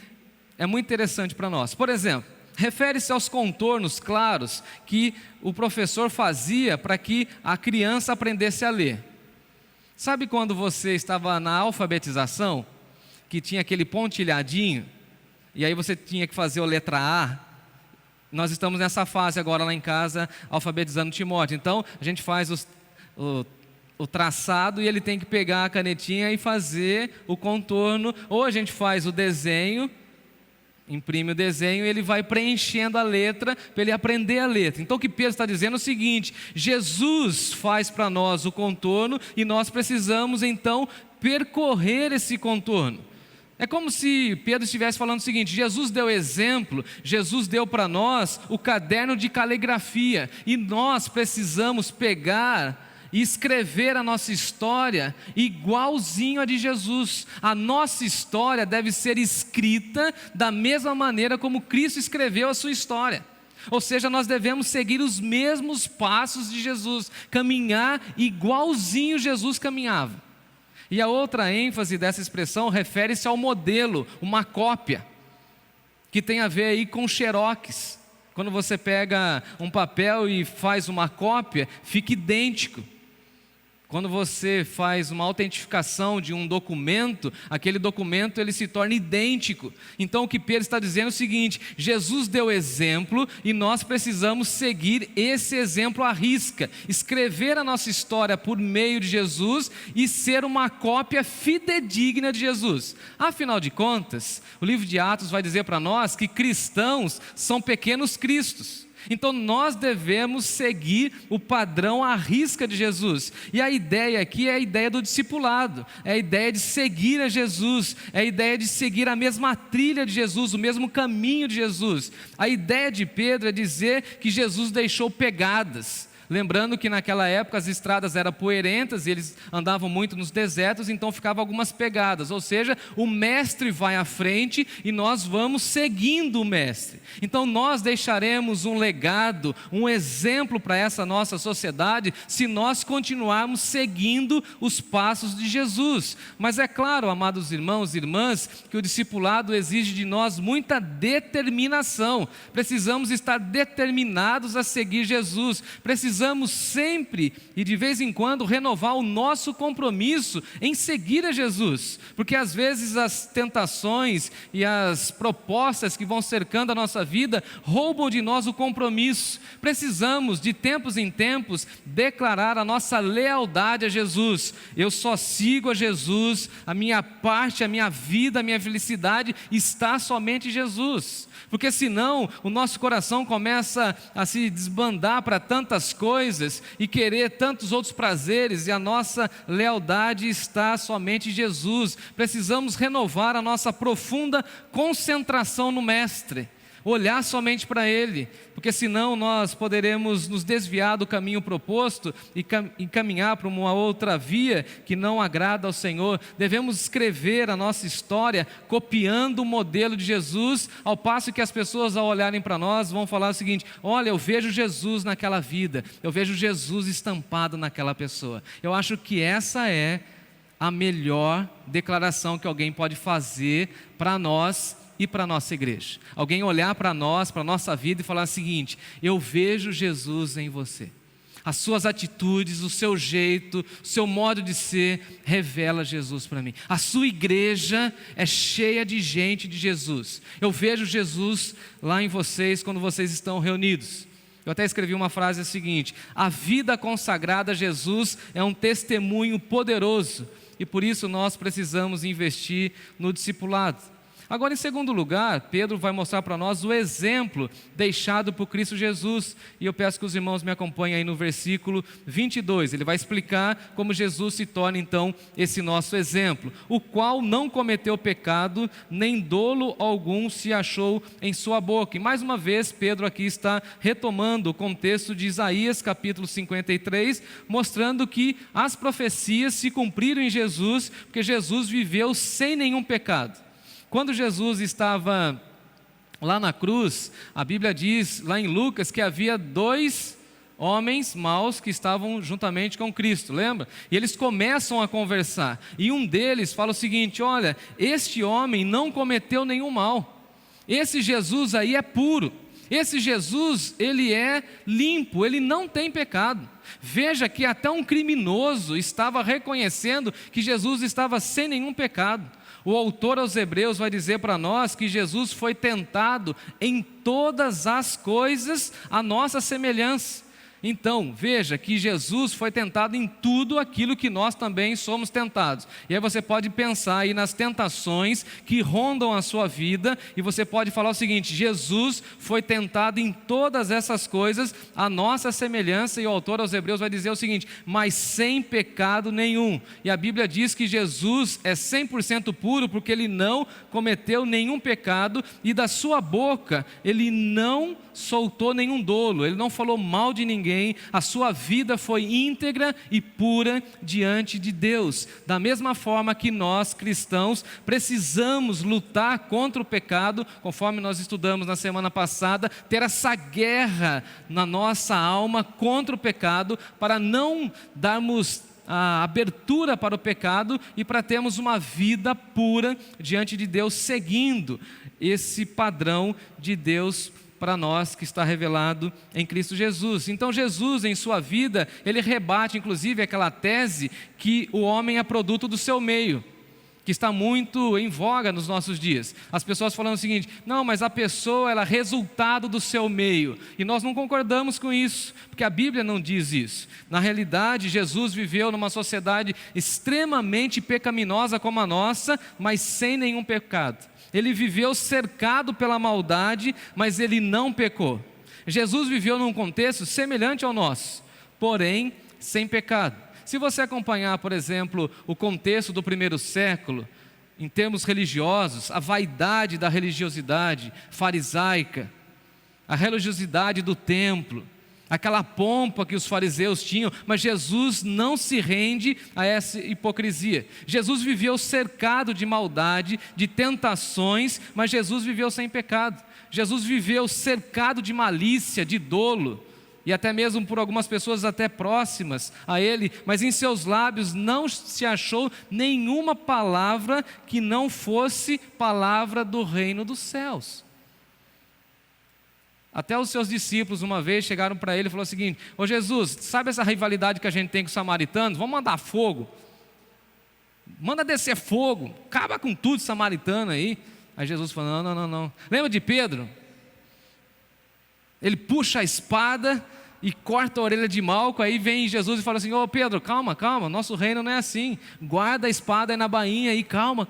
é muito interessante para nós. Por exemplo, refere-se aos contornos claros que o professor fazia para que a criança aprendesse a ler. Sabe quando você estava na alfabetização, que tinha aquele pontilhadinho, e aí você tinha que fazer a letra A? Nós estamos nessa fase agora lá em casa, alfabetizando Timóteo. Então, a gente faz o traçado, e ele tem que pegar a canetinha e fazer o contorno, ou a gente faz o desenho, imprime o desenho e ele vai preenchendo a letra para ele aprender a letra. Então o que Pedro está dizendo é o seguinte: Jesus faz para nós o contorno e nós precisamos então percorrer esse contorno. É como se Pedro estivesse falando o seguinte: Jesus deu exemplo, Jesus deu para nós o caderno de caligrafia e nós precisamos pegar e escrever a nossa história igualzinho a de Jesus. A nossa história deve ser escrita da mesma maneira como Cristo escreveu a sua história. Ou seja, nós devemos seguir os mesmos passos de Jesus, caminhar igualzinho Jesus caminhava. E a outra ênfase dessa expressão refere-se ao modelo, uma cópia, que tem a ver aí com xerox. Quando você pega um papel e faz uma cópia, fica idêntico. Quando você faz uma autentificação de um documento, aquele documento ele se torna idêntico. Então o que Pedro está dizendo é o seguinte: Jesus deu exemplo e nós precisamos seguir esse exemplo à risca, escrever a nossa história por meio de Jesus e ser uma cópia fidedigna de Jesus. Afinal de contas, o livro de Atos vai dizer para nós que cristãos são pequenos cristos. Então nós devemos seguir o padrão à risca de Jesus. E a ideia aqui é a ideia do discipulado, é a ideia de seguir a Jesus, é a ideia de seguir a mesma trilha de Jesus, o mesmo caminho de Jesus. A ideia de Pedro é dizer que Jesus deixou pegadas. Lembrando que naquela época as estradas eram poeirentas e eles andavam muito nos desertos, então ficavam algumas pegadas. Ou seja, o mestre vai à frente e nós vamos seguindo o mestre. Então nós deixaremos um legado, um exemplo para essa nossa sociedade se nós continuarmos seguindo os passos de Jesus. Mas é claro, amados irmãos e irmãs, que o discipulado exige de nós muita determinação. Precisamos estar determinados a seguir Jesus. Precisamos sempre e de vez em quando renovar o nosso compromisso em seguir a Jesus, porque às vezes as tentações e as propostas que vão cercando a nossa vida roubam de nós o compromisso. Precisamos de tempos em tempos declarar a nossa lealdade a Jesus. Eu só sigo a Jesus, a minha parte, a minha vida, a minha felicidade está somente em Jesus. Porque senão o nosso coração começa a se desbandar para tantas coisas e querer tantos outros prazeres, e a nossa lealdade está somente em Jesus. Precisamos renovar a nossa profunda concentração no Mestre, olhar somente para Ele, porque senão nós poderemos nos desviar do caminho proposto e caminhar para uma outra via que não agrada ao Senhor. Devemos escrever a nossa história copiando o modelo de Jesus, ao passo que as pessoas, ao olharem para nós, vão falar o seguinte: olha, eu vejo Jesus naquela vida, eu vejo Jesus estampado naquela pessoa. Eu acho que essa é a melhor declaração que alguém pode fazer para nós e para a nossa igreja. Alguém olhar para nós, para a nossa vida e falar o seguinte: eu vejo Jesus em você. As suas atitudes, o seu jeito, o seu modo de ser revela Jesus para mim. A sua igreja é cheia de gente de Jesus. Eu vejo Jesus lá em vocês quando vocês estão reunidos. Eu até escrevi uma frase seguinte: a vida consagrada a Jesus é um testemunho poderoso e por isso nós precisamos investir no discipulado. Agora, em segundo lugar, Pedro vai mostrar para nós o exemplo deixado por Cristo Jesus. E eu peço que os irmãos me acompanhem aí no versículo 22. Ele vai explicar como Jesus se torna então esse nosso exemplo. O qual não cometeu pecado, nem dolo algum se achou em sua boca. E mais uma vez, Pedro aqui está retomando o contexto de Isaías capítulo 53, mostrando que as profecias se cumpriram em Jesus, porque Jesus viveu sem nenhum pecado. Quando Jesus estava lá na cruz, a Bíblia diz lá em Lucas que havia 2 homens maus que estavam juntamente com Cristo, lembra? E eles começam a conversar, e um deles fala o seguinte: olha, este homem não cometeu nenhum mal, esse Jesus aí é puro, esse Jesus, ele é limpo, ele não tem pecado. Veja que até um criminoso estava reconhecendo que Jesus estava sem nenhum pecado. O autor aos Hebreus vai dizer para nós que Jesus foi tentado em todas as coisas à nossa semelhança. Então, veja que Jesus foi tentado em tudo aquilo que nós também somos tentados. E aí você pode pensar aí nas tentações que rondam a sua vida, e você pode falar o seguinte: Jesus foi tentado em todas essas coisas, a nossa semelhança, e o autor aos Hebreus vai dizer o seguinte: mas sem pecado nenhum. E a Bíblia diz que Jesus é 100% puro, porque ele não cometeu nenhum pecado, e da sua boca ele não soltou nenhum dolo, ele não falou mal de ninguém, a sua vida foi íntegra e pura diante de Deus. Da mesma forma que nós cristãos precisamos lutar contra o pecado, conforme nós estudamos na semana passada, ter essa guerra na nossa alma contra o pecado, para não darmos a abertura para o pecado e para termos uma vida pura diante de Deus, seguindo esse padrão de Deus para nós que está revelado em Cristo Jesus. Então Jesus, em sua vida, ele rebate inclusive aquela tese que o homem é produto do seu meio, que está muito em voga nos nossos dias. As pessoas falando o seguinte: não, mas a pessoa ela é resultado do seu meio. E nós não concordamos com isso, porque a Bíblia não diz isso. Na realidade, Jesus viveu numa sociedade extremamente pecaminosa como a nossa, mas sem nenhum pecado. Ele viveu cercado pela maldade, mas ele não pecou. Jesus viveu num contexto semelhante ao nosso, porém sem pecado. Se você acompanhar, por exemplo, o contexto do primeiro século, em termos religiosos, a vaidade da religiosidade farisaica, a religiosidade do templo, aquela pompa que os fariseus tinham, mas Jesus não se rende a essa hipocrisia. Jesus viveu cercado de maldade, de tentações, mas Jesus viveu sem pecado. Jesus viveu cercado de malícia, de dolo, e até mesmo por algumas pessoas até próximas a ele, mas em seus lábios não se achou nenhuma palavra que não fosse palavra do reino dos céus. Até os seus discípulos uma vez chegaram para ele e falaram o seguinte: ô Jesus, sabe essa rivalidade que a gente tem com os samaritanos? Vamos mandar fogo, manda descer fogo, acaba com tudo samaritano aí. Aí Jesus falou: não. Lembra de Pedro? Ele puxa a espada e corta a orelha de Malco. Aí vem Jesus e fala assim: ô Pedro, calma, nosso reino não é assim, guarda a espada aí na bainha aí, calma.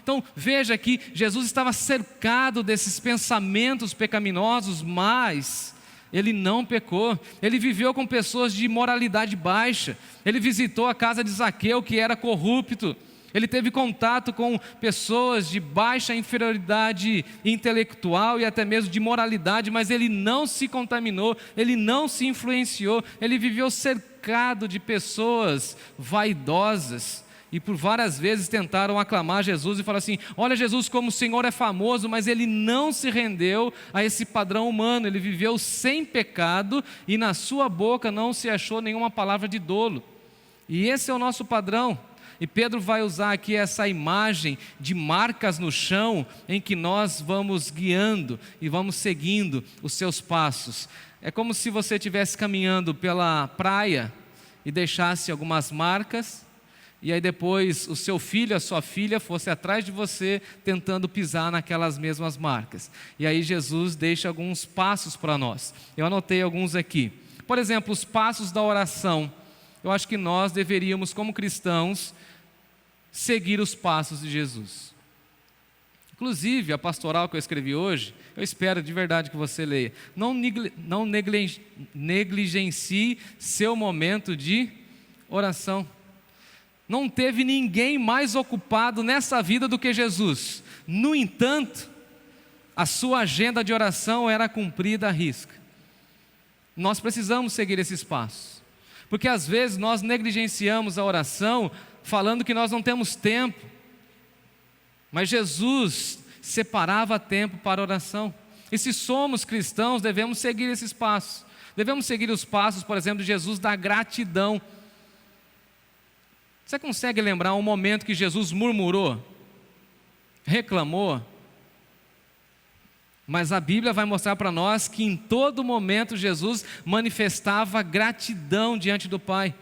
Então veja que Jesus estava cercado desses pensamentos pecaminosos, mas ele não pecou. Ele viveu com pessoas de moralidade baixa, ele visitou a casa de Zaqueu, que era corrupto. Ele teve contato com pessoas de baixa inferioridade intelectual e até mesmo de moralidade, mas ele não se contaminou, ele não se influenciou. Ele viveu cercado de pessoas vaidosas, e por várias vezes tentaram aclamar Jesus e falar assim: olha Jesus, como o Senhor é famoso, mas ele não se rendeu a esse padrão humano. Ele viveu sem pecado e na sua boca não se achou nenhuma palavra de dolo. E esse é o nosso padrão. E Pedro vai usar aqui essa imagem de marcas no chão, em que nós vamos guiando e vamos seguindo os seus passos. É como se você estivesse caminhando pela praia e deixasse algumas marcas, e aí depois o seu filho, a sua filha fosse atrás de você tentando pisar naquelas mesmas marcas. E aí Jesus deixa alguns passos para nós. Eu anotei alguns aqui. Por exemplo, os passos da oração. Eu acho que nós deveríamos, como cristãos, seguir os passos de Jesus. Inclusive, a pastoral que eu escrevi hoje, eu espero de verdade que você leia. Não negligencie seu momento de oração. Não teve ninguém mais ocupado nessa vida do que Jesus. No entanto, a sua agenda de oração era cumprida à risca. Nós precisamos seguir esses passos, porque às vezes nós negligenciamos a oração, falando que nós não temos tempo, mas Jesus separava tempo para oração. E se somos cristãos, devemos seguir esses passos. Devemos seguir os passos, por exemplo, de Jesus da gratidão. Você consegue lembrar um momento que Jesus murmurou, reclamou? Mas a Bíblia vai mostrar para nós que em todo momento Jesus manifestava gratidão diante do Pai.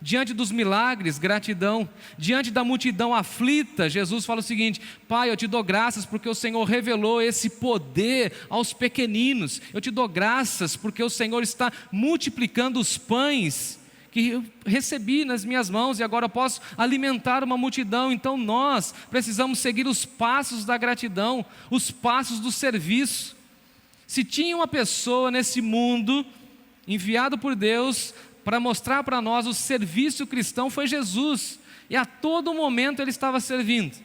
Diante dos milagres, gratidão. Diante da multidão aflita, Jesus fala o seguinte: Pai, eu te dou graças porque o Senhor revelou esse poder aos pequeninos. Eu te dou graças porque o Senhor está multiplicando os pães que eu recebi nas minhas mãos e agora eu posso alimentar uma multidão. Então nós precisamos seguir os passos da gratidão, os passos do serviço. Se tinha uma pessoa nesse mundo enviado por Deus para mostrar para nós o serviço cristão, foi Jesus, e a todo momento Ele estava servindo.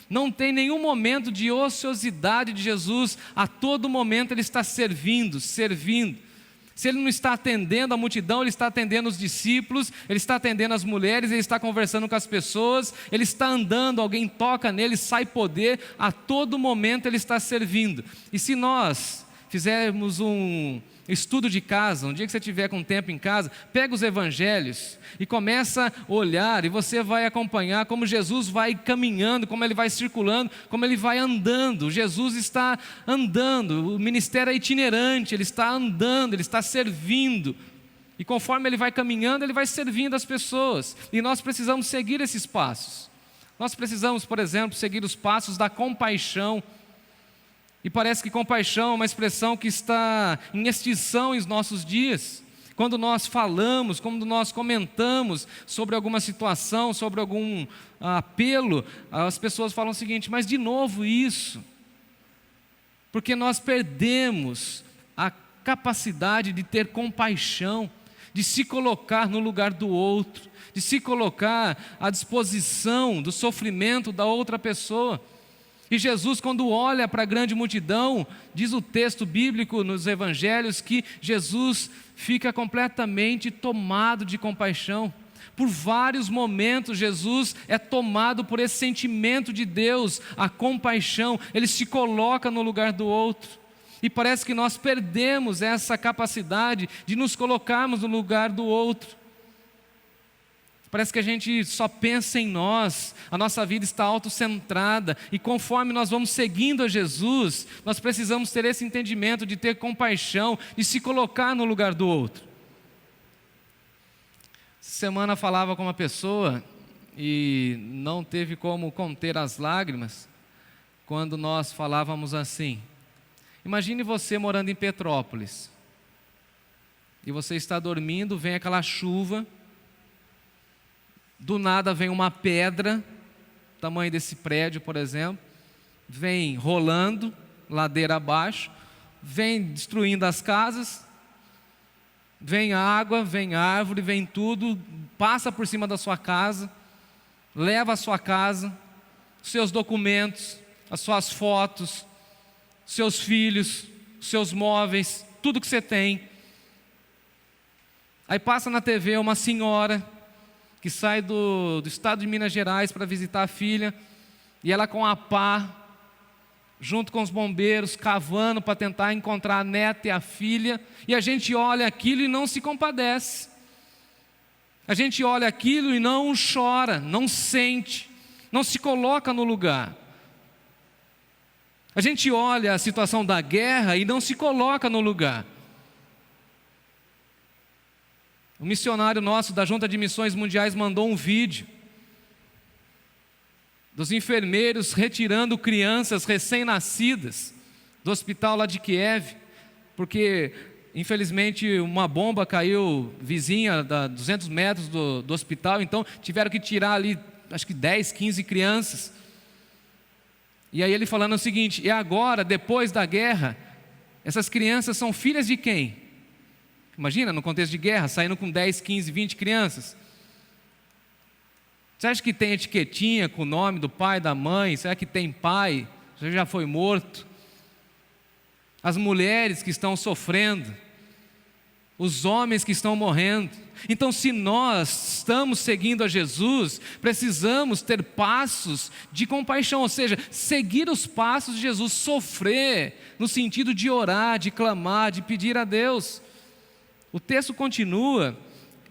Não tem nenhum momento de ociosidade de Jesus, a todo momento Ele está servindo. Se Ele não está atendendo a multidão, Ele está atendendo os discípulos, Ele está atendendo as mulheres, Ele está conversando com as pessoas, Ele está andando, alguém toca nele, sai poder, a todo momento Ele está servindo. E se nós fizermos um estudo de casa, um dia que você tiver com tempo em casa, pega os evangelhos e começa a olhar, e você vai acompanhar como Jesus vai caminhando, como Ele vai circulando, como Ele vai andando. Jesus está andando, o ministério é itinerante, Ele está andando, Ele está servindo, e conforme Ele vai caminhando, Ele vai servindo as pessoas, e nós precisamos seguir esses passos. Nós precisamos, por exemplo, seguir os passos da compaixão. E parece que compaixão é uma expressão que está em extinção em nossos dias. Quando nós falamos, quando nós comentamos sobre alguma situação, sobre algum apelo, as pessoas falam o seguinte: mas de novo isso? Porque nós perdemos a capacidade de ter compaixão, de se colocar no lugar do outro, de se colocar à disposição do sofrimento da outra pessoa. E Jesus, quando olha para a grande multidão, diz o texto bíblico nos evangelhos que Jesus fica completamente tomado de compaixão. Por vários momentos Jesus é tomado por esse sentimento de Deus, a compaixão. Ele se coloca no lugar do outro. E parece que nós perdemos essa capacidade de nos colocarmos no lugar do outro. Parece que a gente só pensa em nós, a nossa vida está autocentrada, e conforme nós vamos seguindo a Jesus, nós precisamos ter esse entendimento de ter compaixão, de se colocar no lugar do outro. Essa semana falava com uma pessoa e não teve como conter as lágrimas quando nós falávamos assim: imagine você morando em Petrópolis, e você está dormindo, vem aquela chuva, do nada vem uma pedra, tamanho desse prédio, por exemplo, vem rolando, ladeira abaixo, vem destruindo as casas, vem água, vem árvore, vem tudo, passa por cima da sua casa, leva a sua casa, seus documentos, as suas fotos, seus filhos, seus móveis, tudo que você tem. Aí passa na TV uma senhora que sai do estado de Minas Gerais para visitar a filha, e ela com a pá, junto com os bombeiros, cavando para tentar encontrar a neta e a filha, e a gente olha aquilo e não se compadece. A gente olha aquilo e não chora, não sente, não se coloca no lugar. A gente olha a situação da guerra e não se coloca no lugar. Um missionário nosso da Junta de Missões Mundiais mandou um vídeo dos enfermeiros retirando crianças recém-nascidas do hospital lá de Kiev, porque infelizmente uma bomba caiu vizinha a 200 metros do hospital, então tiveram que tirar ali acho que 10, 15 crianças. E aí ele falando o seguinte: e agora, depois da guerra, essas crianças são filhas de quem? Imagina, no contexto de guerra, saindo com 10, 15, 20 crianças. Você acha que tem etiquetinha com o nome do pai, da mãe? Será que tem pai? Você já foi morto? As mulheres que estão sofrendo, os homens que estão morrendo. Então, se nós estamos seguindo a Jesus, precisamos ter passos de compaixão, ou seja, seguir os passos de Jesus, sofrer no sentido de orar, de clamar, de pedir a Deus. O texto continua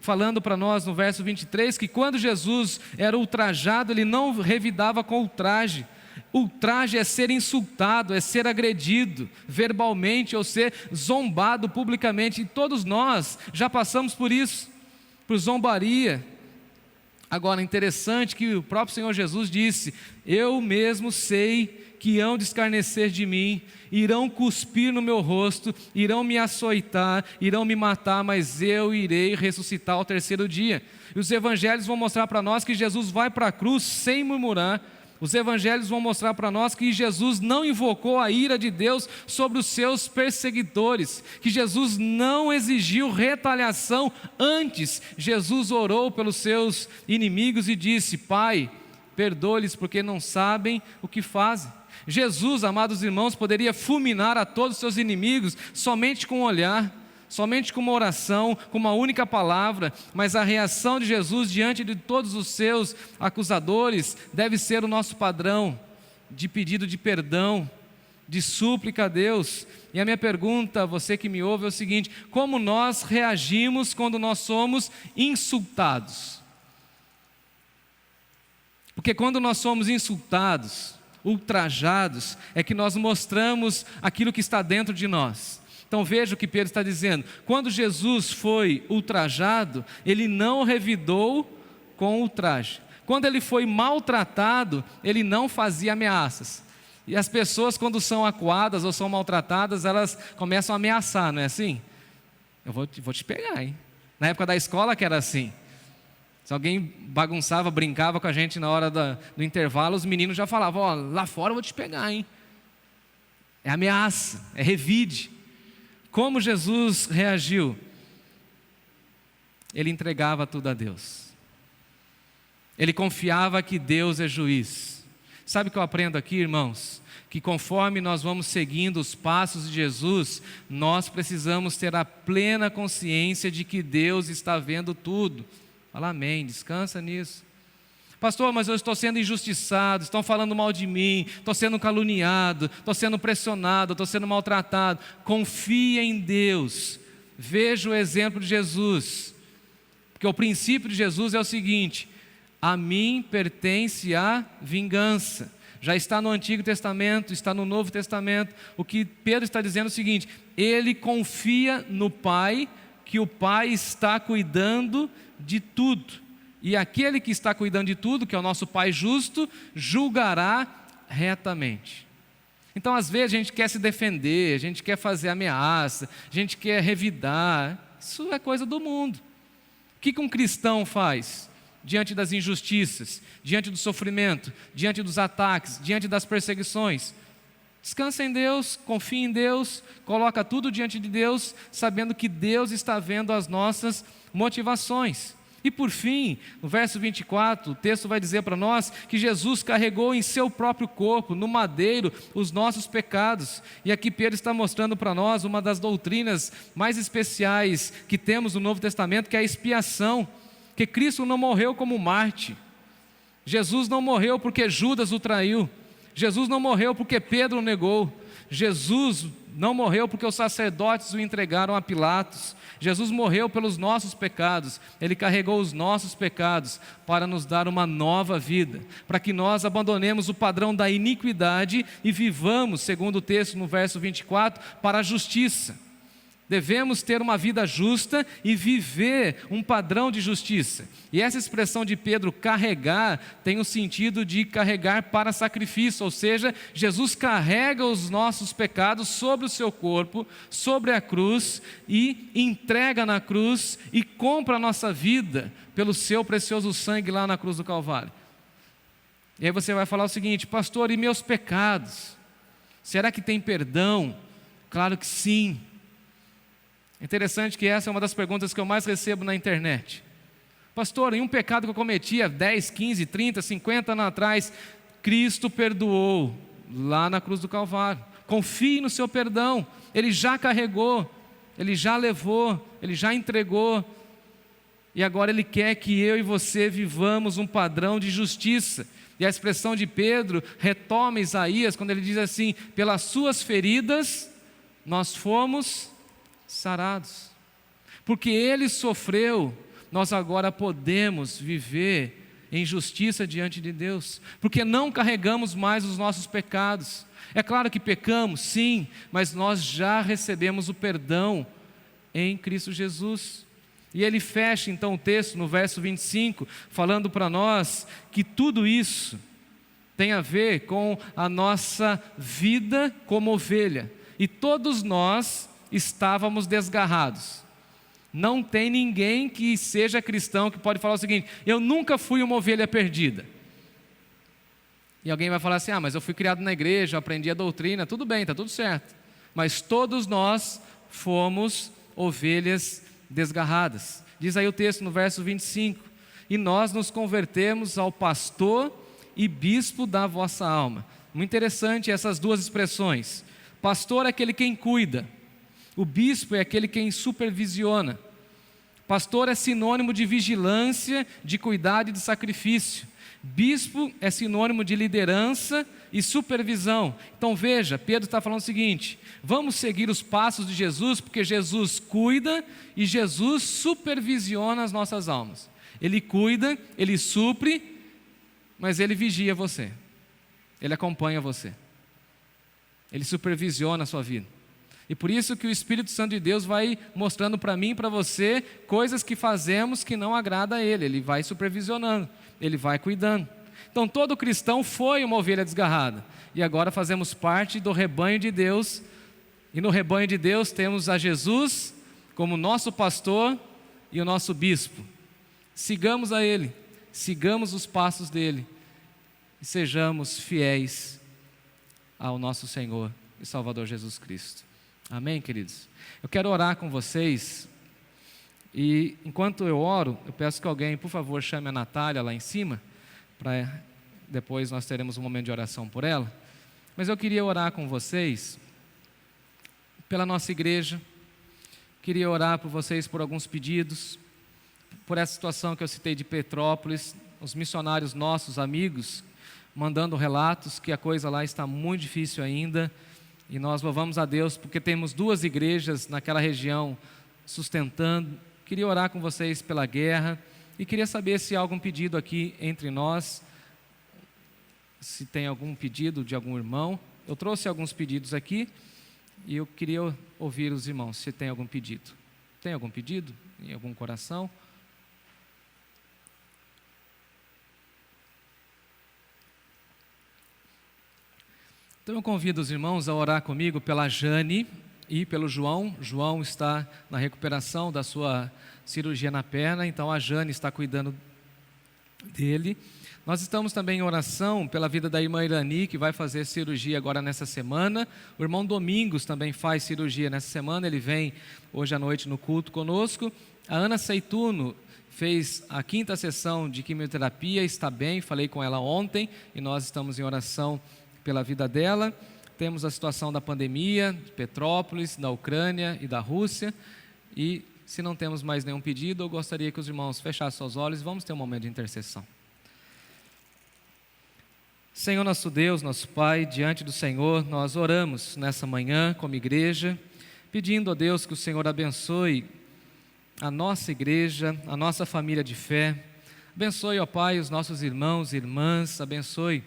falando para nós no verso 23 que quando Jesus era ultrajado, ele não revidava com ultraje. Ultraje é ser insultado, é ser agredido verbalmente ou ser zombado publicamente, e todos nós já passamos por isso, por zombaria, Agora, interessante que o próprio Senhor Jesus disse: eu mesmo sei que hão de escarnecer de mim, irão cuspir no meu rosto, irão me açoitar, irão me matar, mas eu irei ressuscitar ao terceiro dia. E os evangelhos vão mostrar para nós que Jesus vai para a cruz sem murmurar. Os evangelhos vão mostrar para nós que Jesus não invocou a ira de Deus sobre os seus perseguidores, que Jesus não exigiu retaliação, antes Jesus orou pelos seus inimigos e disse: Pai, perdoa-lhes porque não sabem o que fazem. Jesus, amados irmãos, poderia fulminar a todos os seus inimigos somente com um olhar, somente com uma oração, com uma única palavra, mas a reação de Jesus diante de todos os seus acusadores deve ser o nosso padrão de pedido de perdão, de súplica a Deus. E a minha pergunta a você que me ouve é o seguinte: como nós reagimos quando nós somos insultados? Porque quando nós somos insultados, ultrajados, é que nós mostramos aquilo que está dentro de nós. Então veja o que Pedro está dizendo: quando Jesus foi ultrajado, ele não revidou com ultraje. Quando ele foi maltratado, ele não fazia ameaças. E as pessoas, quando são acuadas ou são maltratadas, elas começam a ameaçar, não é assim? Eu vou te pegar, hein? Na época da escola que era assim. Se alguém bagunçava, brincava com a gente na hora do intervalo, os meninos já falavam: ó, lá fora eu vou te pegar, hein? É ameaça, é revide. Como Jesus reagiu? Ele entregava tudo a Deus. Ele confiava que Deus é juiz. Sabe o que eu aprendo aqui, irmãos? Que conforme nós vamos seguindo os passos de Jesus, nós precisamos ter a plena consciência de que Deus está vendo tudo. Fala amém, descansa nisso. Pastor, mas eu estou sendo injustiçado, estão falando mal de mim, estou sendo caluniado, estou sendo pressionado, estou sendo maltratado. Confia em Deus, veja o exemplo de Jesus, porque o princípio de Jesus é o seguinte: a mim pertence a vingança. Já está no Antigo Testamento, está no Novo Testamento. O que Pedro está dizendo é o seguinte: ele confia no Pai, que o Pai está cuidando de tudo. E aquele que está cuidando de tudo, que é o nosso Pai justo, julgará retamente. Então, às vezes, a gente quer se defender, a gente quer fazer ameaça, a gente quer revidar. Isso é coisa do mundo. O que um cristão faz diante das injustiças, diante do sofrimento, diante dos ataques, diante das perseguições? Descansa em Deus, confia em Deus, coloca tudo diante de Deus, sabendo que Deus está vendo as nossas motivações. E por fim, no verso 24, o texto vai dizer para nós que Jesus carregou em seu próprio corpo, no madeiro, os nossos pecados. E aqui Pedro está mostrando para nós uma das doutrinas mais especiais que temos no Novo Testamento, que é a expiação. Que Cristo não morreu como Marte. Jesus não morreu porque Judas o traiu. Jesus não morreu porque Pedro o negou. Jesus não morreu porque os sacerdotes o entregaram a Pilatos. Jesus morreu pelos nossos pecados. Ele carregou os nossos pecados para nos dar uma nova vida, para que nós abandonemos o padrão da iniquidade e vivamos, segundo o texto no verso 24, para a justiça. Devemos ter uma vida justa e viver um padrão de justiça. E essa expressão de Pedro, carregar, tem o sentido de carregar para sacrifício, ou seja, Jesus carrega os nossos pecados sobre o seu corpo, sobre a cruz, e entrega na cruz e compra a nossa vida pelo seu precioso sangue lá na cruz do Calvário. E aí você vai falar o seguinte: pastor, e meus pecados? Será que tem perdão? Claro que sim. Interessante que essa é uma das perguntas que eu mais recebo na internet. Pastor, em um pecado que eu cometia 10, 15, 30, 50 anos atrás, Cristo perdoou lá na cruz do Calvário. Confie no seu perdão, Ele já carregou, Ele já levou, Ele já entregou. E agora Ele quer que eu e você vivamos um padrão de justiça. E a expressão de Pedro retoma Isaías quando ele diz assim: pelas suas feridas nós fomos sarados. Porque Ele sofreu, nós agora podemos viver em justiça diante de Deus, porque não carregamos mais os nossos pecados. É claro que pecamos, sim, mas nós já recebemos o perdão em Cristo Jesus. E ele fecha então o texto no verso 25, falando para nós que tudo isso tem a ver com a nossa vida como ovelha. E todos nós estávamos desgarrados. Não tem ninguém que seja cristão que pode falar o seguinte: eu nunca fui uma ovelha perdida. E alguém vai falar assim: mas eu fui criado na igreja, eu aprendi a doutrina. Tudo bem, está tudo certo. Mas todos nós fomos ovelhas desgarradas. Diz aí o texto no verso 25: e nós nos convertemos ao pastor e bispo da vossa alma. Muito interessante essas duas expressões. Pastor é aquele quem cuida, o bispo é aquele quem supervisiona. Pastor é sinônimo de vigilância, de cuidado e de sacrifício. Bispo é sinônimo de liderança e supervisão. Então veja, Pedro está falando o seguinte: vamos seguir os passos de Jesus, porque Jesus cuida e Jesus supervisiona as nossas almas. Ele cuida, Ele supre, mas Ele vigia você, Ele acompanha você, Ele supervisiona a sua vida. E por isso que o Espírito Santo de Deus vai mostrando para mim e para você coisas que fazemos que não agrada a Ele. Ele vai supervisionando, Ele vai cuidando. Então todo cristão foi uma ovelha desgarrada, e agora fazemos parte do rebanho de Deus. E no rebanho de Deus temos a Jesus como nosso pastor e o nosso bispo. Sigamos a Ele, sigamos os passos dEle e sejamos fiéis ao nosso Senhor e Salvador Jesus Cristo. Amém, queridos? Eu quero orar com vocês, e enquanto eu oro, eu peço que alguém, por favor, chame a Natália lá em cima, para depois nós teremos um momento de oração por ela. Mas eu queria orar com vocês pela nossa igreja, queria orar por vocês por alguns pedidos, por essa situação que eu citei de Petrópolis, os missionários nossos, amigos, mandando relatos que a coisa lá está muito difícil ainda. E nós louvamos a Deus porque temos 2 igrejas naquela região sustentando. Queria orar com vocês pela guerra e queria saber se há algum pedido aqui entre nós, se tem algum pedido de algum irmão. Eu trouxe alguns pedidos aqui e eu queria ouvir os irmãos, se tem algum pedido. Tem algum pedido em algum coração? Então eu convido os irmãos a orar comigo pela Jane e pelo João. João está na recuperação da sua cirurgia na perna, então a Jane está cuidando dele. Nós estamos também em oração pela vida da irmã Irani, que vai fazer cirurgia agora nessa semana. O irmão Domingos também faz cirurgia nessa semana, ele vem hoje à noite no culto conosco. A Ana Seituno fez a 5ª sessão de quimioterapia, está bem, falei com ela ontem, e nós estamos em oração pela vida dela. Temos a situação da pandemia, de Petrópolis, da Ucrânia e da Rússia. E se não temos mais nenhum pedido, eu gostaria que os irmãos fechassem seus olhos e vamos ter um momento de intercessão. Senhor nosso Deus, nosso Pai, diante do Senhor, nós oramos nessa manhã como igreja, pedindo a Deus que o Senhor abençoe a nossa igreja, a nossa família de fé. Abençoe, ó Pai, os nossos irmãos e irmãs, abençoe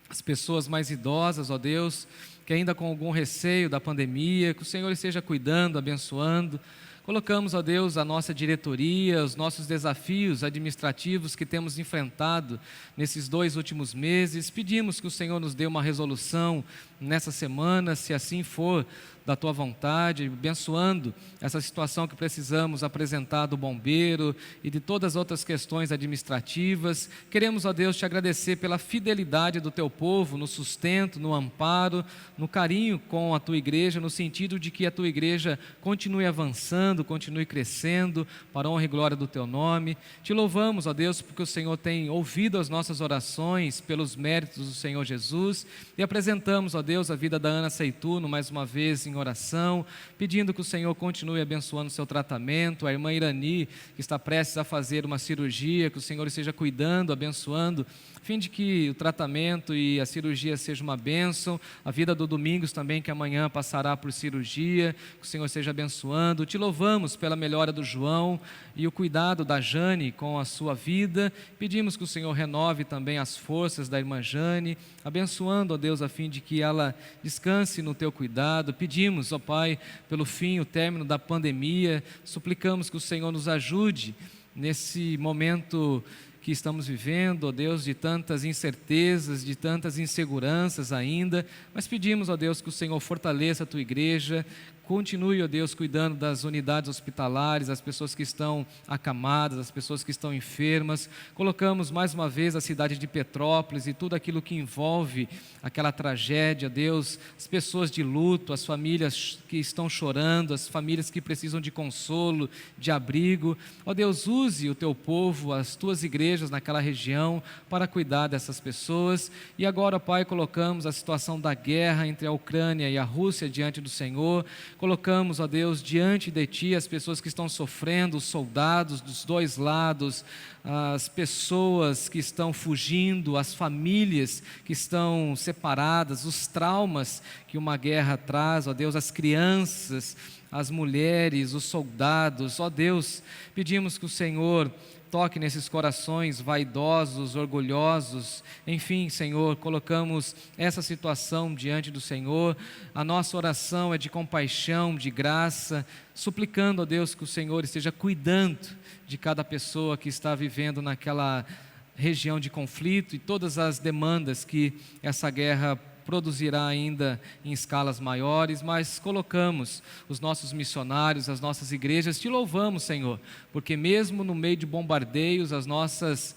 as pessoas mais idosas, ó Deus, que ainda com algum receio da pandemia, que o Senhor esteja cuidando, abençoando. Colocamos, ó Deus, a nossa diretoria, os nossos desafios administrativos que temos enfrentado nesses 2 últimos meses. Pedimos que o Senhor nos dê uma resolução nessa semana, se assim for da Tua vontade, abençoando essa situação que precisamos apresentar do bombeiro e de todas as outras questões administrativas. Queremos, ó Deus, Te agradecer pela fidelidade do Teu povo, no sustento, no amparo, no carinho com a Tua igreja, no sentido de que a Tua igreja continue avançando, continue crescendo, para a honra e glória do Teu nome. Te louvamos, ó Deus, porque o Senhor tem ouvido as nossas orações pelos méritos do Senhor Jesus, e apresentamos, ó Deus, a vida da Ana Seituno mais uma vez em oração, pedindo que o Senhor continue abençoando o seu tratamento, a irmã Irani, que está prestes a fazer uma cirurgia, que o Senhor esteja cuidando, abençoando, a fim de que o tratamento e a cirurgia seja uma bênção. A vida do Domingos também, que amanhã passará por cirurgia, que o Senhor esteja abençoando. Te louvamos louvamos pela melhora do João e o cuidado da Jane com a sua vida. Pedimos que o Senhor renove também as forças da irmã Jane, abençoando, ó Deus, a fim de que ela descanse no teu cuidado. Pedimos, ó Pai, pelo fim, o término da pandemia. Suplicamos que o Senhor nos ajude nesse momento que estamos vivendo, ó Deus, de tantas incertezas, de tantas inseguranças ainda, mas pedimos, ó Deus, que o Senhor fortaleça a tua igreja, continue, ó Deus, cuidando das unidades hospitalares, as pessoas que estão acamadas, as pessoas que estão enfermas. Colocamos mais uma vez a cidade de Petrópolis e tudo aquilo que envolve aquela tragédia, Deus, as pessoas de luto, as famílias que estão chorando, as famílias que precisam de consolo, de abrigo. Ó Deus, use o teu povo, as tuas igrejas naquela região para cuidar dessas pessoas. E agora, Pai, colocamos a situação da guerra entre a Ucrânia e a Rússia diante do Senhor. Colocamos, ó Deus, diante de Ti as pessoas que estão sofrendo, os soldados dos dois lados, as pessoas que estão fugindo, as famílias que estão separadas, os traumas que uma guerra traz, ó Deus, as crianças, as mulheres, os soldados. Ó Deus, pedimos que o Senhor toque nesses corações vaidosos, orgulhosos. Enfim, Senhor, colocamos essa situação diante do Senhor. A nossa oração é de compaixão, de graça, suplicando a Deus que o Senhor esteja cuidando de cada pessoa que está vivendo naquela região de conflito e todas as demandas que essa guerra produzirá ainda em escalas maiores, mas colocamos os nossos missionários, as nossas igrejas, te louvamos, Senhor, porque mesmo no meio de bombardeios, as nossas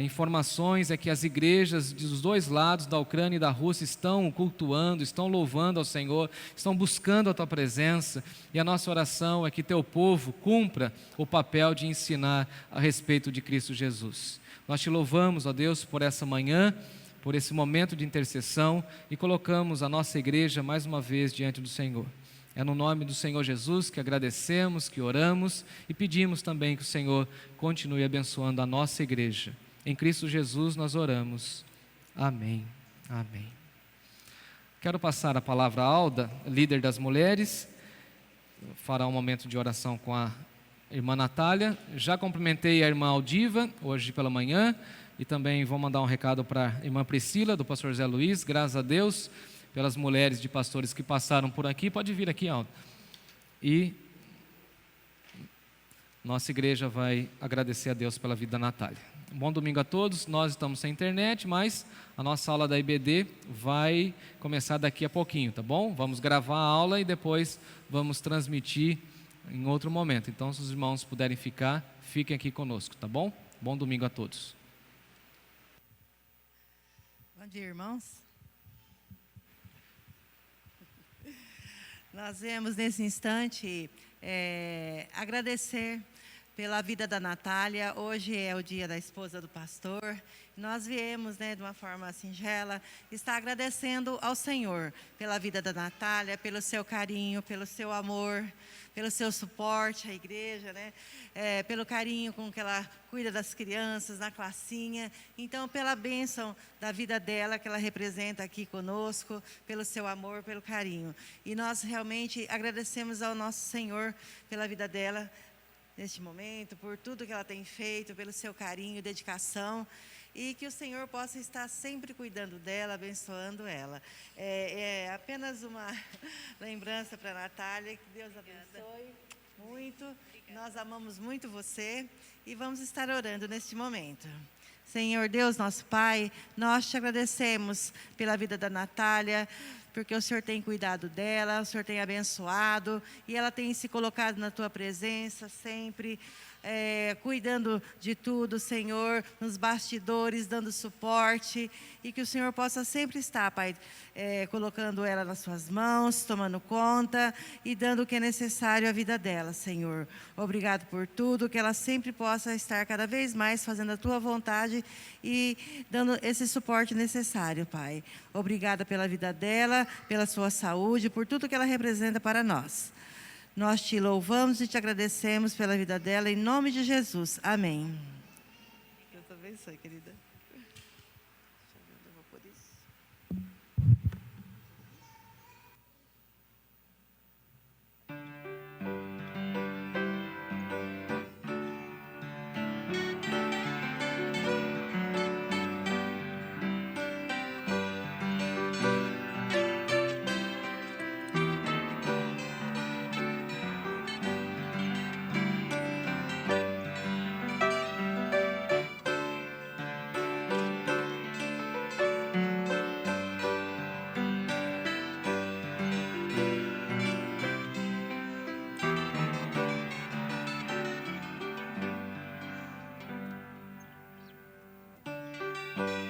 informações é que as igrejas dos dois lados, da Ucrânia e da Rússia, estão cultuando, estão louvando ao Senhor, estão buscando a Tua presença, e a nossa oração é que Teu povo cumpra o papel de ensinar a respeito de Cristo Jesus. Nós te louvamos, ó Deus, por essa manhã, por esse momento de intercessão, e colocamos a nossa igreja mais uma vez diante do Senhor. É no nome do Senhor Jesus que agradecemos, que oramos e pedimos também que o Senhor continue abençoando a nossa igreja. Em Cristo Jesus nós oramos. Amém. Amém. Quero passar a palavra a Alda, líder das mulheres, fará um momento de oração com a irmã Natália. Já cumprimentei a irmã Aldiva hoje pela manhã, e também vou mandar um recado para a irmã Priscila, do pastor Zé Luiz. Graças a Deus pelas mulheres de pastores que passaram por aqui. Pode vir aqui, Aldo. E nossa igreja vai agradecer a Deus pela vida da Natália. Bom domingo a todos. Nós estamos sem internet, mas a nossa aula da IBD vai começar daqui a pouquinho, tá bom? Vamos gravar a aula e depois vamos transmitir em outro momento. Então, se os irmãos puderem ficar, fiquem aqui conosco, tá bom? Bom domingo a todos. Bom dia, irmãos. Nós viemos nesse instante agradecer pela vida da Natália. Hoje é o dia da esposa do pastor. Nós viemos, de uma forma singela, estar agradecendo ao Senhor pela vida da Natália, pelo seu carinho, pelo seu amor, pelo seu suporte à igreja, pelo carinho com que ela cuida das crianças, na classinha. Então, pela bênção da vida dela, que ela representa aqui conosco, pelo seu amor, pelo carinho. E nós realmente agradecemos ao nosso Senhor pela vida dela, neste momento, por tudo que ela tem feito, pelo seu carinho, dedicação, e que o Senhor possa estar sempre cuidando dela, abençoando ela. É apenas uma lembrança para a Natália, que Deus abençoe muito. Nós amamos muito você e vamos estar orando neste momento. Senhor Deus, nosso Pai, nós te agradecemos pela vida da Natália, porque o Senhor tem cuidado dela, o Senhor tem abençoado, e ela tem se colocado na Tua presença sempre, cuidando de tudo, Senhor, nos bastidores, dando suporte, e que o Senhor possa sempre estar, Pai, colocando ela nas Suas mãos, tomando conta e dando o que é necessário à vida dela, Senhor. Obrigado por tudo, que ela sempre possa estar cada vez mais fazendo a Tua vontade e dando esse suporte necessário, Pai. Obrigada pela vida dela, pela sua saúde, por tudo que ela representa para nós. Nós te louvamos e te agradecemos pela vida dela, em nome de Jesus. Amém. Deus abençoe, querida. Deixa eu ver onde eu vou pôr isso. Amém.